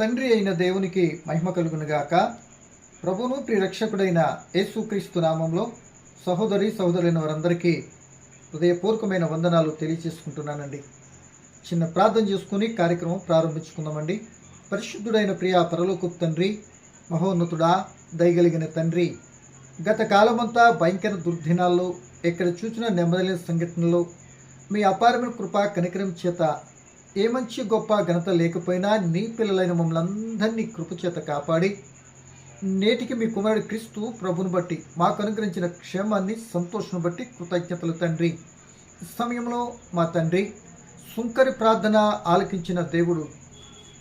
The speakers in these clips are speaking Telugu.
తండ్రి అయిన దేవునికి మహిమ కలుగునుగాక. ప్రభువును ప్రియరక్షకుడైన యేసుక్రీస్తు నామంలో సహోదరులైన వారందరికీ హృదయపూర్వకమైన వందనాలు తెలియజేసుకుంటున్నానండి. చిన్న ప్రార్థన చేసుకుని కార్యక్రమం ప్రారంభించుకుందామండి. పరిశుద్ధుడైన ప్రియ పరలోకపు తండ్రి, మహోన్నతుడా, దయగలిగిన తండ్రి, గత కాలమంతా భయంకర దుర్దినాల్లో ఎక్కడ చూసిన నెమ్మదిలేని సంఘటనలో మీ అపారమైన కృపా కనికరం చేత ఏ మంచి గొప్ప ఘనత లేకపోయినా నీ పిల్లలైన మమ్మల్ని అందరినీ కృపచేత కాపాడి నేటికి మీ కుమారుడు క్రీస్తు ప్రభుని బట్టి మాకు అనుగ్రహించిన క్షేమాన్ని సంతోషం బట్టి కృతజ్ఞతలు తండ్రి. ఈ సమయంలో మా తండ్రి సుంకరి ప్రార్థన ఆలకించిన దేవుడు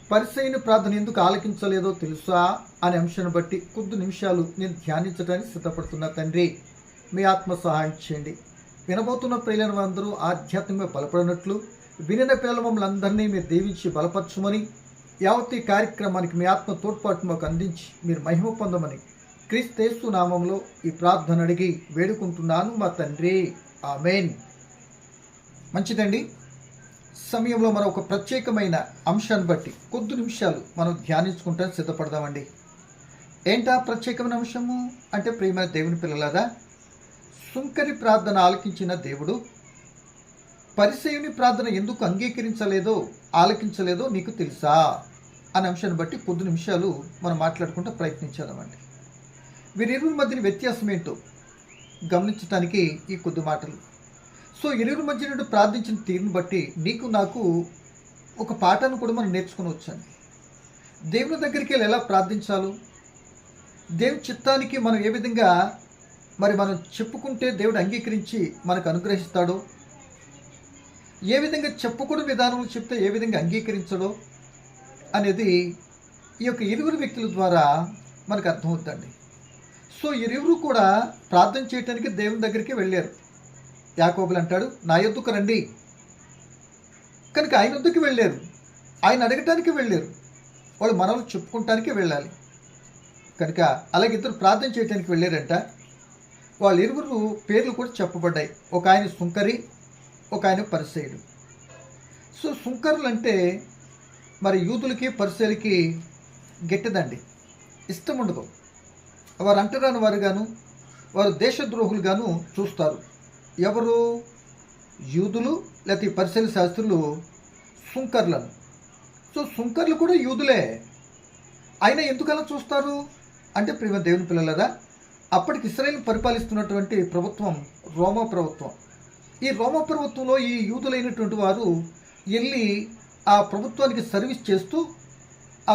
పరిసయ్యుని ప్రార్థన ఎందుకు ఆలకించలేదో తెలుసా అనే అంశాన్ని బట్టి కొద్ది నిమిషాలు నేను ధ్యానించడానికి సిద్ధపడుతున్నా తండ్రి. మీ ఆత్మ సహాయం చేయండి. వినబోతున్న ప్రియులైన వారందరూ ఆధ్యాత్మికంగా బలపడినట్లు వినిన పిల్లల మమ్మల్ని అందరినీ మీరు దీవించి బలపరచమని, యావత్ ఈ కార్యక్రమానికి మీ ఆత్మ తోడ్పాటు మాకు అందించి మీరు మహిమ పొందమని క్రీస్తు నామంలో ఈ ప్రార్థన అడిగి వేడుకుంటున్నాను మా తండ్రి, ఆమేన్. మంచిదండి. సమయంలో మనం ఒక ప్రత్యేకమైన అంశాన్ని బట్టి కొద్ది నిమిషాలు మనం ధ్యానించుకుంటాం సిద్ధపడదామండి. ఏంటా ప్రత్యేకమైన అంశము అంటే, ప్రియమైన దేవుని పిల్లలారా, సుంకరి ప్రార్థన ఆలకించిన దేవుడు పరిసయ్యుని ప్రార్థన ఎందుకు అంగీకరించలేదో ఆలకించలేదో నీకు తెలుసా అనే అంశాన్ని బట్టి కొద్ది నిమిషాలు మనం మాట్లాడుకుంటూ ప్రయత్నించామండి. వీరిరువురి మధ్యన వ్యత్యాసం ఏంటో గమనించడానికి ఈ కొద్ది మాటలు. సో ఇరువురి మధ్య నుండి ప్రార్థించిన తీరుని బట్టి నీకు నాకు ఒక పాఠాన్ని కూడా మనం నేర్చుకుని వచ్చాను. దేవుని దగ్గరికి వెళ్ళి ఎలా ప్రార్థించాలో, దేవుని చిత్తానికి మనం ఏ విధంగా మనం చెప్పుకుంటే దేవుడు అంగీకరించి మనకు అనుగ్రహిస్తాడో, ఏ విధంగా చెప్పుకునే విధానంలో చెప్తే ఏ విధంగా అంగీకరించడో అనేది ఈ యొక్క ఇరువురు వ్యక్తుల ద్వారా మనకు అర్థమవుతుందండి. సో ఇరువురు కూడా ప్రార్థన చేయడానికి దేవుని దగ్గరికి వెళ్ళారు. యాకోబులు అంటాడు, నా యొద్దకు రండి. కనుక ఆయన వద్దకు వెళ్ళారు, ఆయన అడగటానికి వెళ్ళారు. వాళ్ళు మనల్ని చెప్పుకుంటానికి వెళ్ళాలి. కనుక అలాగే ఇద్దరు ప్రార్థన చేయడానికి వెళ్ళారంట. వాళ్ళ ఇరువురు పేర్లు కూడా చెప్పబడ్డాయి. ఒక ఆయన సుంకరి, ఒక ఆయన పరిసయ్యుడు. సో సుంకరులు అంటే మరి యూదులకి పరిసయ్యులకి గట్టిదండి, ఇష్టం ఉండదు. వారు అంటరాని వారుగాను, వారు దేశద్రోహులుగాను చూస్తారు. ఎవరు? యూదులు లేకపోతే పరిసయ్యుల శాస్త్రులు సుంకర్లను. సో సుంకర్లు కూడా యూదులే. అయినా ఎందుకలా చూస్తారు అంటే, ప్రియమైన దేవుని పిల్లలరా, అప్పటికి ఇశ్రాయేలు పరిపాలిస్తున్నటువంటి ప్రభుత్వం రోమా ప్రభుత్వం. ఈ రోమా ప్రభుత్వంలో ఈ యూదులైనటువంటి వారు వెళ్ళి ఆ ప్రభుత్వానికి సర్వీస్ చేస్తూ ఆ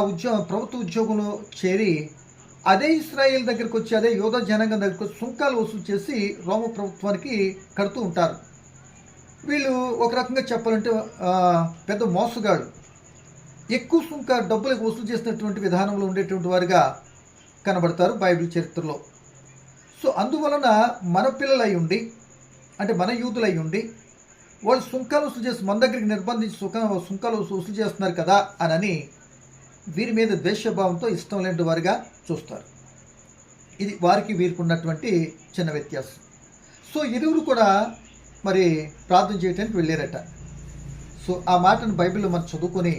ప్రభుత్వ ఉద్యోగంలో చేరి అదే ఇశ్రాయేల్ దగ్గరికి వచ్చి, అదే యూదా జనాంగం దగ్గరికి వచ్చి సుంకాలు వసూలు చేసి రోమా ప్రభుత్వానికి కడుతూ ఉంటారు. వీళ్ళు ఒక రకంగా చెప్పాలంటే పెద్ద మోసగాళ్ళు. ఎక్కువ డబ్బులకు వసూలు చేసినటువంటి విధానంలో ఉండేటువంటి వారుగా కనబడతారు బైబిల్ చరిత్రలో. సో అందువలన మన పిల్లలై ఉండి, అంటే మన యూదులై ఉండి, వాళ్ళు సుంకాలు వసూలు చేసి మన దగ్గరికి నిర్బంధించి సుంకాలు వసూలు చేస్తున్నారు కదా అని వీరి మీద ద్వేషభావంతో ఇష్టం లేని వారిగా చూస్తారు. ఇది వారికి వీరికి ఉన్నటువంటి చిన్న వ్యత్యాసం. సో ఇరువురు కూడా మరి ప్రార్థన చేయడానికి వెళ్ళారట. సో ఆ మాటను బైబిల్లో మనం చదువుకొని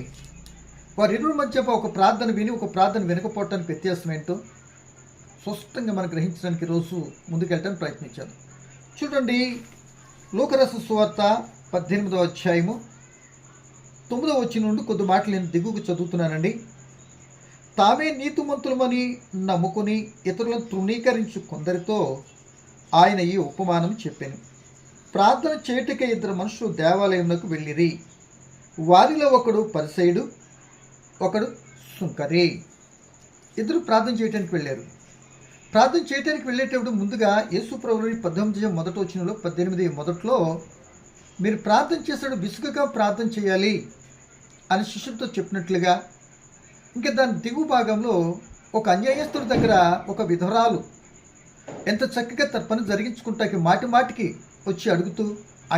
వారి ఇరువురి మధ్య ఒక ప్రార్థన విని ఒక ప్రార్థన వినకపోవటానికి వ్యత్యాసం ఏంటో స్పష్టంగా మనం గ్రహించడానికి రోజు ముందుకెళ్ళడానికి ప్రయత్నించాను. చూడండి, లూకాసు సువార్త 18వ అధ్యాయము 9వ వచనం నుండి కొద్ది మాటలు నేను దిగుకు చదువుతున్నానండి. తామే నీతిమంతులమని నమ్ముకుని ఇతరులను తృణీకరించు కొందరితో ఆయన ఈ ఉపమానం చెప్పాను. ప్రార్థన చేయుటకే ఇద్దరు మనుషులు దేవాలయంలోకి వెళ్ళిరి. వారిలో ఒకడు పరిసయ్యుడు, ఒకడు సుంకరి. ఇద్దరు ప్రార్థన చేయడానికి వెళ్ళారు. ప్రార్థన చేయడానికి వెళ్ళేటప్పుడు ముందుగా యేసు ప్రభువు 18 మొదటి వచనంలో 18 మొదట్లో మీరు ప్రార్థన చేసేటప్పుడు విసుగుగా ప్రార్థన చేయాలి అని శిష్యులతో చెప్పినట్లుగా, ఇంకా దాని దిగు భాగంలో ఒక అన్యాయస్తుడి దగ్గర ఒక విధవరాలు ఎంత చక్కగా తన పని జరిగించుకుంటాకి మాటి మాటికి వచ్చి అడుగుతూ,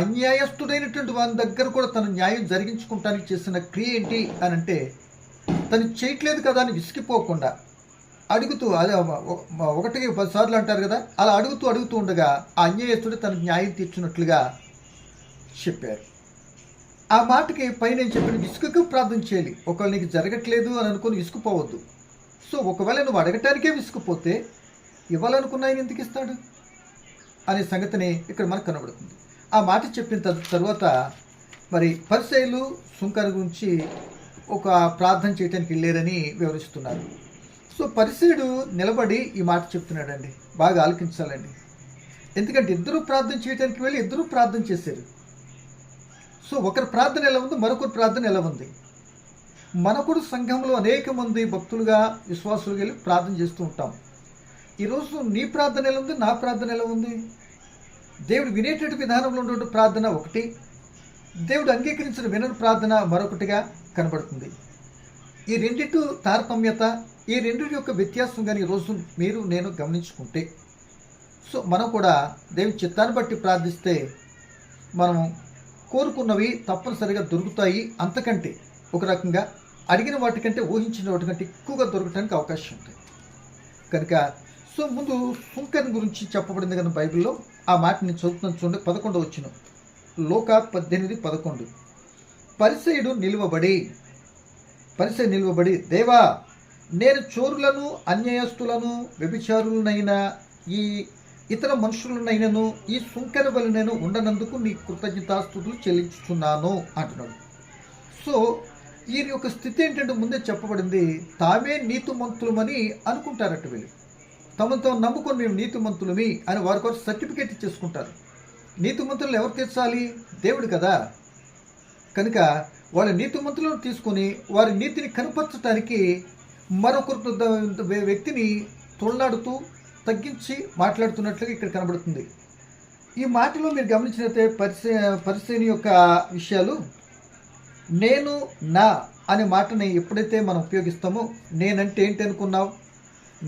అన్యాయస్తుడైనటువంటి వారి దగ్గర కూడా తన న్యాయం జరిగించుకుంటానికి చేసిన క్రియ ఏంటి అని అంటే, తను చేయట్లేదు కదా అని విసిగిపోకుండా అడుగుతూ, అదే 1కి 10 సార్లు అంటారు కదా, అలా అడుగుతూ ఉండగా ఆ అన్యాయస్తుడు తన న్యాయం తీర్చినట్లుగా చెప్పారు. ఆ మాటకి పైన నేను చెప్పిన విసుకకు ప్రార్థన చేయాలి. ఒకవేళ నీకు జరగట్లేదు అని అనుకుని విసుకుపోవద్దు. సో ఒకవేళ నువ్వు అడగటానికే విసుకుపోతే ఇవ్వాలనుకున్న ఆయన ఎందుకు ఇస్తాడు అనే సంగతిని ఇక్కడ మనకు కనబడుతుంది. ఆ మాట చెప్పిన తర్వాత మరి పరిసయ్యులు సుంకర గురించి ఒక ప్రార్థన చేయడానికి వెళ్ళారని వివరిస్తున్నారు. సో పరిసయ్యుడు నిలబడి ఈ మాట చెప్తున్నాడండి. బాగా ఆలకించాలండి. ఎందుకంటే ఇద్దరు ప్రార్థన చేయడానికి వెళ్ళి ఇద్దరు ప్రార్థన చేశారు. సో ఒకరి ప్రార్థన ఎలా ఉంది, మరొకరి ప్రార్థన ఎలా ఉంది. మనకుడు సంఘంలో అనేక మంది భక్తులుగా విశ్వాసులు వెళ్ళి ప్రార్థన చేస్తూ ఉంటాం. ఈరోజు నీ ప్రార్థన ఎలా ఉంది, నా ప్రార్థన ఎలా ఉంది? దేవుడు వినేటటువంటి విధానంలో ఉన్నటువంటి ప్రార్థన ఒకటి, దేవుడు అంగీకరించిన వినని ప్రార్థన మరొకటిగా కనబడుతుంది. ఈ రెండింటి తారతమ్యత, ఈ రెండింటి యొక్క వ్యత్యాసం కానీ ఈరోజు మీరు నేను గమనించుకుంటే, సో మనం కూడా దేవుని చిత్తాన్ని బట్టి ప్రార్థిస్తే మనం కోరుకున్నవి తప్పనిసరిగా దొరుకుతాయి. అంతకంటే ఒక రకంగా అడిగిన వాటికంటే ఊహించిన వాటికంటే ఎక్కువగా దొరకడానికి అవకాశం ఉంటుంది కనుక. సో ముందు సుంకర్ గురించి చెప్పబడింది కదా బైబిల్లో. ఆ మాట నేను చదువుతున్నాను చూడండి. 11వ వచనం, లూకా 18:11. పరిసయ్యుడు నిలువబడి దేవా, నేను చోరులను, అన్యాయస్తులను, వ్యభిచారులనైనా ఈ ఇతర మనుషులనైనను ఈ సుంకర వలనను ఉండనందుకు నీ కృతజ్ఞతాస్తుతులు చెల్లించుతున్నాను అంటున్నాడు. సో ఈ యొక్క స్థితి ఏంటంటే ముందే చెప్పబడింది, తామే నీతిమంతులమని అనుకుంటారట. వీళ్ళు తమతో నమ్ముకొని మేము నీతిమంతులమి అని వారికి సర్టిఫికేట్ ఇచ్చేసుకుంటారు. నీతిమంతులను ఎవరు తీర్చాలి? దేవుడు కదా. కనుక వాళ్ళ నీతిమంతులను తీసుకొని వారి నీతిని కనపరచడానికి మరొకరు వ్యక్తిని తొలనాడుతూ తగ్గించి మాట్లాడుతున్నట్లుగా ఇక్కడ కనబడుతుంది. ఈ మాటలో మీరు గమనించినట్లయితే పరిసయ్యుని యొక్క విషయాలు, నేను నా అనే మాటని ఎప్పుడైతే మనం ఉపయోగిస్తామో, నేనంటే ఏంటి అనుకున్నావు,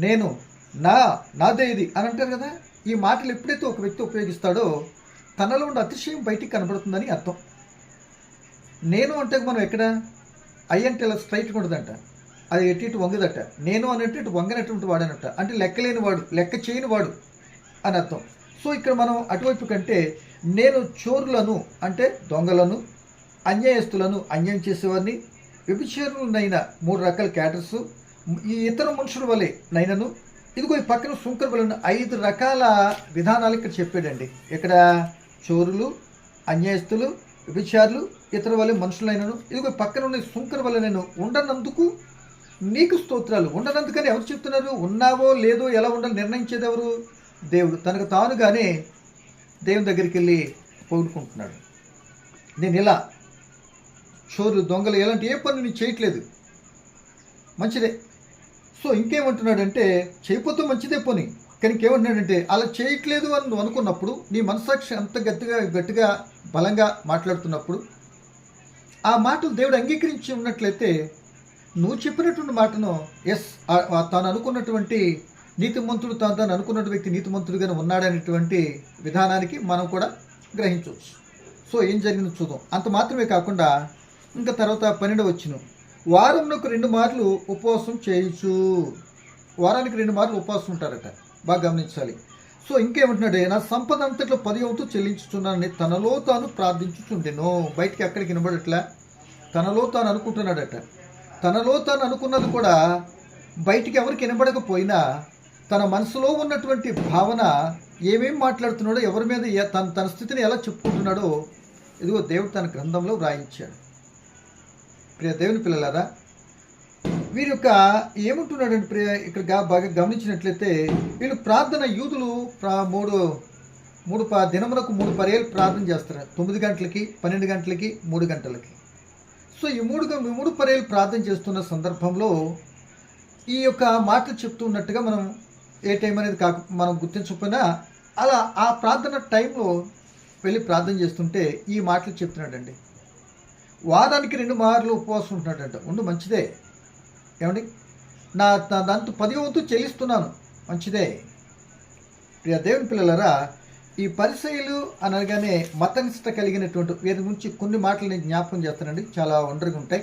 నేను నాదే ఇది అని అంటారు కదా. ఈ మాటలు ఎప్పుడైతే ఒక వ్యక్తి ఉపయోగిస్తాడో తనలో ఉన్న అతిశయం బయటికి కనబడుతుందని అర్థం. నేను అంటే మనం ఎక్కడ అంటే ఇలా స్ట్రైట్గా ఉండదంట, అది ఎటు వంగదట. నేను అన్నట్టు ఇటు వంగనటువంటి వాడు అనట, అంటే లెక్కలేని వాడు, లెక్క చేయని వాడు అని అర్థం. సో ఇక్కడ మనం అటువైపు కంటే నేను చోరులను అంటే దొంగలను, అన్యాయస్తులను అన్యాయం చేసేవారిని, వ్యభిచారులనైనా 3 రకాల క్యాటర్స్, ఈ ఇతర మనుషుల వలె నైనను, ఇదిగో ఈ పక్కన సుంకర వలన 5 రకాల విధానాలు ఇక్కడ చెప్పాడండి. ఇక్కడ చోరులు, అన్యాయస్తులు, వ్యభిచారులు, ఇతర వలె మనుషులైనను, ఇదిగో పక్కన ఉన్న సుంకర వలె నేను ఉండనందుకు నీకు స్తోత్రాలు. ఉండనందుకని ఎవరు చెప్తున్నారు? ఉన్నావో లేదో ఎలా ఉండాలో నిర్ణయించేది ఎవరు? దేవుడు. తనకు తానుగానే దేవుని దగ్గరికి వెళ్ళి పొగుడుకుంటున్నాడు. నేను ఇలా చోరు, దొంగలు ఎలాంటి ఏ పని నేను చేయట్లేదు, మంచిదే. సో ఇంకేమంటున్నాడంటే, చేయకపోతే మంచిదే పోనీ, కానీ ఇంకేమంటున్నాడంటే అలా చేయట్లేదు అని నువ్వు అనుకున్నప్పుడు, నీ మనసాక్షి అంత గట్టిగా బలంగా మాట్లాడుతున్నప్పుడు, ఆ మాటలు దేవుడు అంగీకరించి ఉన్నట్లయితే నువ్వు చెప్పినటువంటి మాటను తాను అనుకున్నటువంటి నీతిమంతుడు, తాను అనుకున్నటువంటి వ్యక్తి నీతిమంతుడుగానే ఉన్నాడనేటువంటి విధానానికి మనం కూడా గ్రహించవచ్చు. సో ఏం జరిగిందో చూద్దాం. అంత మాత్రమే కాకుండా ఇంకా తర్వాత 12వ వచనం, వారంలోకి 2 మార్లు ఉపవాసం చేయొచ్చు. వారానికి 2 మార్లు ఉపవాసం ఉంటారట. బాగా గమనించాలి. సో ఇంకేమంటున్నాడే, నా సంపద అంతట్లో 10వ వంతు చెల్లించుచున్నానని తనలో తాను ప్రార్థించుచుండెను. బయటికి ఎక్కడికి వినబడట్లా, తనలో తాను అనుకుంటున్నాడట. తనలో తాను అనుకున్నది కూడా బయటికి ఎవరికి వినబడకపోయినా తన మనసులో ఉన్నటువంటి భావన, ఏమేం మాట్లాడుతున్నాడో, ఎవరి మీద తన స్థితిని ఎలా చెప్పుకుంటున్నాడో ఇదిగో దేవుడు తన గ్రంథంలో వ్రాయించాడు. ప్రియ దేవుని పిల్లలారా, వీరి యొక్క ఏమంటున్నాడంటే ఇక్కడ బాగా గమనించినట్లయితే, వీళ్ళు ప్రార్థన, యూదులు దినములకు 3 పర్యాలు ప్రార్థన చేస్తారు. 9 గంటలకి, 12 గంటలకి, 3 గంటలకి. సో ఈ 3 పర్యాలు ప్రార్థన చేస్తున్న సందర్భంలో ఈ యొక్క మాటలు చెప్తూ ఉన్నట్టుగా మనం ఏ టైం అనేది మనం గుర్తించకపోయినా అలా ఆ ప్రార్థన టైంలో వెళ్ళి ప్రార్థన చేస్తుంటే ఈ మాటలు చెప్తున్నాడండి. వారానికి 2 మార్లు ఉపవాసం ఉంటున్నాడంట. మంచిదే. ఏమండి, దాంతో 10వ వంతు చెల్లిస్తున్నాను, మంచిదే. ప్రియ దేవుని పిల్లలారా, ఈ పరిసయ్యులు అనగానే మతనిష్ట కలిగినటువంటి వీరి గురించి కొన్ని మాటలు నేను జ్ఞాపకం చేస్తానండి, చాలా ఒంటరిగా ఉంటాయి.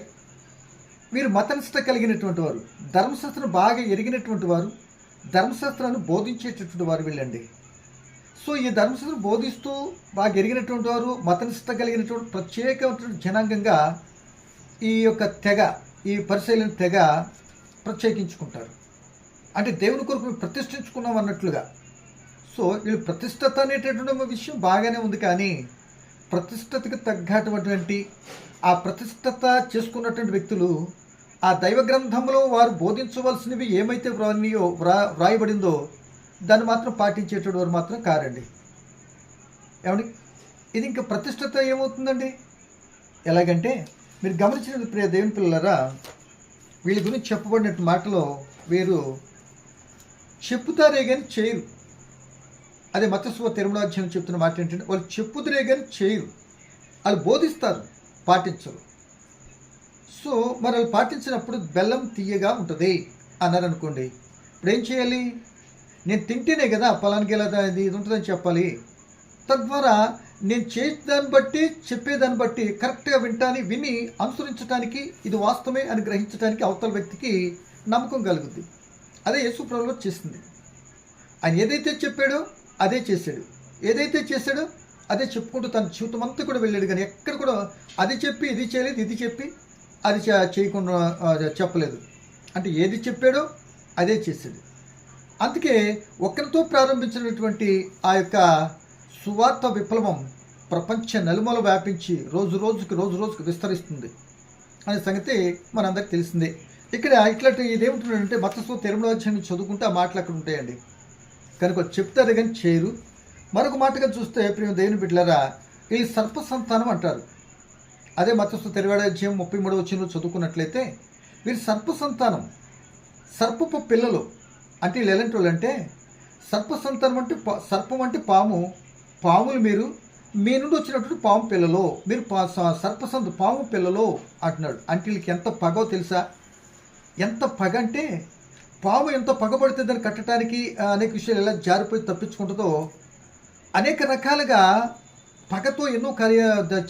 వీరు మతనిష్ట కలిగినటువంటి వారు, ధర్మశాస్త్రం బాగా ఎరిగినటువంటి వారు, ధర్మశాస్త్రాన్ని బోధించేటటువంటి వారు వీళ్ళండి. సో ఈ ధర్మశాస్త్రం బోధిస్తూ బాగా ఎరిగినటువంటి వారు, మతనిష్ట కలిగినటువంటి ప్రత్యేకమైనటువంటి జనాంగంగా ఈ యొక్క తెగ, ఈ పరిశీలన తెగ ప్రత్యేకించుకుంటారు. అంటే దేవుని కొరకు మేము ప్రతిష్ఠించుకున్నాం అన్నట్లుగా. సో వీళ్ళు ప్రతిష్టత అనేటటువంటి విషయం బాగానే ఉంది, కానీ ప్రతిష్టతకు తగ్గటువంటి ఆ ప్రతిష్టత చేసుకున్నటువంటి వ్యక్తులు ఆ దైవ గ్రంథంలో వారు బోధించవలసినవి ఏమైతే వ్రాయబడిందో దాన్ని మాత్రం పాటించేటటువంటి వారు మాత్రం కారండి. ఏమండి, ఇది ఇంకా ప్రతిష్టత ఏమవుతుందండి? ఎలాగంటే మీరు గమనించిన ప్రియ దేవుని పిల్లలారా, వీళ్ళ గురించి చెప్పబడినట్టు మాటలో వీరు చెప్పుతారే కానీ చేయరు. అదే మత్తయి 8వ అధ్యాయం చెప్తున్న మాట ఏంటంటే, వాళ్ళు చెప్పుతారే కానీ చేయరు, వాళ్ళు బోధిస్తారు, పాటించరు. సో మరి వాళ్ళు పాటించినప్పుడు బెల్లం తీయగా ఉంటుంది అన్నారు అనుకోండి. ఇప్పుడు ఏం చేయాలి? నేను తింటేనే కదా పలానికి ఎలా ఇది ఉంటుందని చెప్పాలి. తద్వారా నేను చేసేదాన్ని బట్టి, చెప్పేదాన్ని బట్టి కరెక్ట్గా విని అనుసరించడానికి ఇది వాస్తవమే అని గ్రహించడానికి అవతల వ్యక్తికి నమ్మకం కలుగుద్ది. అదే యేసు ప్రభువు చేసింది. ఆయన ఏదైతే చెప్పాడో అదే చేశాడు, ఏదైతే చేశాడో అదే చెప్పుకుంటూ తన జీవితం అంతా కూడా వెళ్ళాడు. కానీ ఎక్కడ కూడా అది చెప్పి ఇది చేయలేదు, ఇది చెప్పి అది చేయకుండా చెప్పలేదు. అంటే ఏది చెప్పాడో అదే చేశాడు. అందుకే ఒక్కరితో ప్రారంభించినటువంటి ఆ యొక్క సువార్త విప్లవం ప్రపంచ నలుమూల వ్యాపించి రోజు రోజుకి విస్తరిస్తుంది అనే సంగతి మనందరికి తెలిసిందే. ఇక్కడ ఇట్లాంటి ఇదేమిటంటే మత్తయి 8వ అధ్యాయం చదువుకుంటే ఆ మాటలు అక్కడ ఉంటాయండి. కనుక చెప్తారు కానీ చేయరు. మరొక మాటగా చూస్తే ప్రియ దేవుని బిడ్డలారా, వీళ్ళు సర్ప సంతానం అంటారు. అదే మత్తయి 8వ అధ్యాయం 33వ వచనంలో చదువుకున్నట్లయితే వీరు సర్ప సంతానం, సర్పపు పిల్లలు. అంటే వీళ్ళు ఎలాంటి వాళ్ళు అంటే, సర్ప సంతానం అంటే సర్పం అంటే పాము, పాములు మీరు, మీ నుండి వచ్చినటువంటి పాము పిల్లలో, మీరు పాము పిల్లలో అంటున్నాడు. అంటే వీళ్ళకి ఎంత పగో తెలుసా? ఎంత పగ అంటే, పాము ఎంత పగబడితే దాన్ని కట్టడానికి అనేక విషయాలు ఎలా జారిపోయి తప్పించుకుంటుందో, అనేక రకాలుగా పగతో ఎన్నో కార్య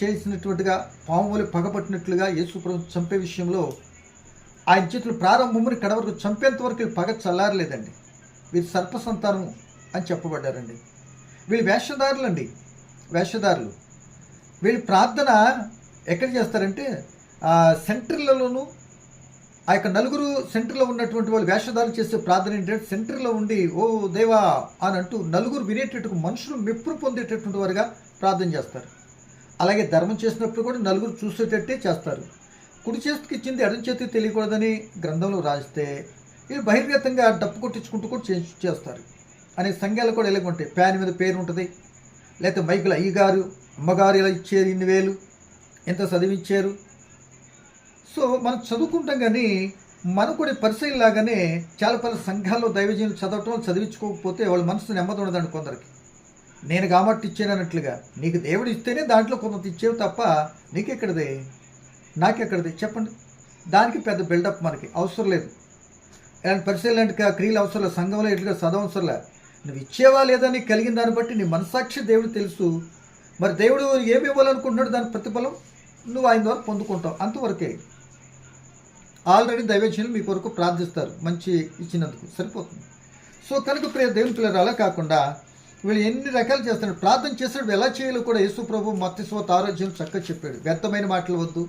చేసినటువంటిగా, పాములు పగపట్టినట్లుగా యేసుప్రభువు చంపే విషయంలో ఆయన చేతులు ప్రారంభముని కడ వరకు చంపేంత వరకు పగ చల్లారలేదండి. వీరు సర్ప సంతానము అని చెప్పబడ్డారండి. వీళ్ళు వేషధారులండి, వేషధారులు. వీళ్ళు ప్రార్థన ఎక్కడ చేస్తారంటే సెంటర్లలోనూ, ఆ యొక్క నలుగురు సెంటర్లో ఉన్నటువంటి వాళ్ళు వేషధారులు చేసే ప్రార్థన ఏంటంటే సెంటర్లో ఉండి ఓ దేవా అని అంటూ నలుగురు వినేటట్టు, మనుషులు మెప్పులు పొందేటటువంటి వారుగా ప్రార్థన చేస్తారు. అలాగే ధర్మం చేసినప్పుడు కూడా నలుగురు చూసేటట్టే చేస్తారు. కుడి చేతికి ఇచ్చింది ఎడమ చేతికి తెలియకూడదని గ్రంథంలో రాస్తే వీళ్ళు బహిర్గతంగా డప్పు కొట్టించుకుంటూ కూడా చేస్తారు. అనే సంఘాలు కూడా ఇలాగ ఉంటాయి. ప్యాన్ మీద పేరు ఉంటుంది, లేకపోతే మైకులు అయ్యగారు అమ్మగారు ఇలా ఇచ్చారు, ఇన్ని వేలు ఎంత చదివించారు. సో మనం చదువుకుంటాం, కానీ మనం కూడా పరిశీలిలాగానే చాలా సంఘాల్లో దైవజనులు చదవటం, చదివించుకోకపోతే వాళ్ళ మనసు నెమ్మది ఉండదండి కొందరికి. నేను కాబట్టి ఇచ్చాను అన్నట్లుగా, నీకు దేవుడు ఇస్తేనే దాంట్లో కొంత ఇచ్చేవి తప్ప నీకెక్కడదే, నాకెక్కడదే చెప్పండి. దానికి పెద్ద బిల్డప్ మనకి అవసరం లేదు. ఇలాంటి పరిశీలన క్రియలు అవసరం లేదు. సంఘంలో ఇట్లా చదవసరం లేదు. నువ్వు ఇచ్చేవా లేదా నీకు కలిగిన దాన్ని బట్టి నీ మనసాక్షి దేవుడు తెలుసు. మరి దేవుడు ఏమి ఇవ్వాలనుకుంటున్నాడు, దాని ప్రతిఫలం నువ్వు ఆయన ద్వారా పొందుకుంటావు, అంతవరకే. ఆల్రెడీ దైవజనులు మీ కొరకు ప్రార్థిస్తారు మంచి ఇచ్చినందుకు, సరిపోతుంది. సో కనుక ప్రియ దేవుని పిల్లలు అలా కాకుండా వీళ్ళు ఎన్ని రకాలు చేస్తాడు. ప్రార్థన చేస్తాడు, ఎలా చేయాలో కూడా యేసు ప్రభు మత్తయి 6వ అధ్యాయం చక్కగా చెప్పాడు. వ్యర్థమైన మాటలు వద్దు,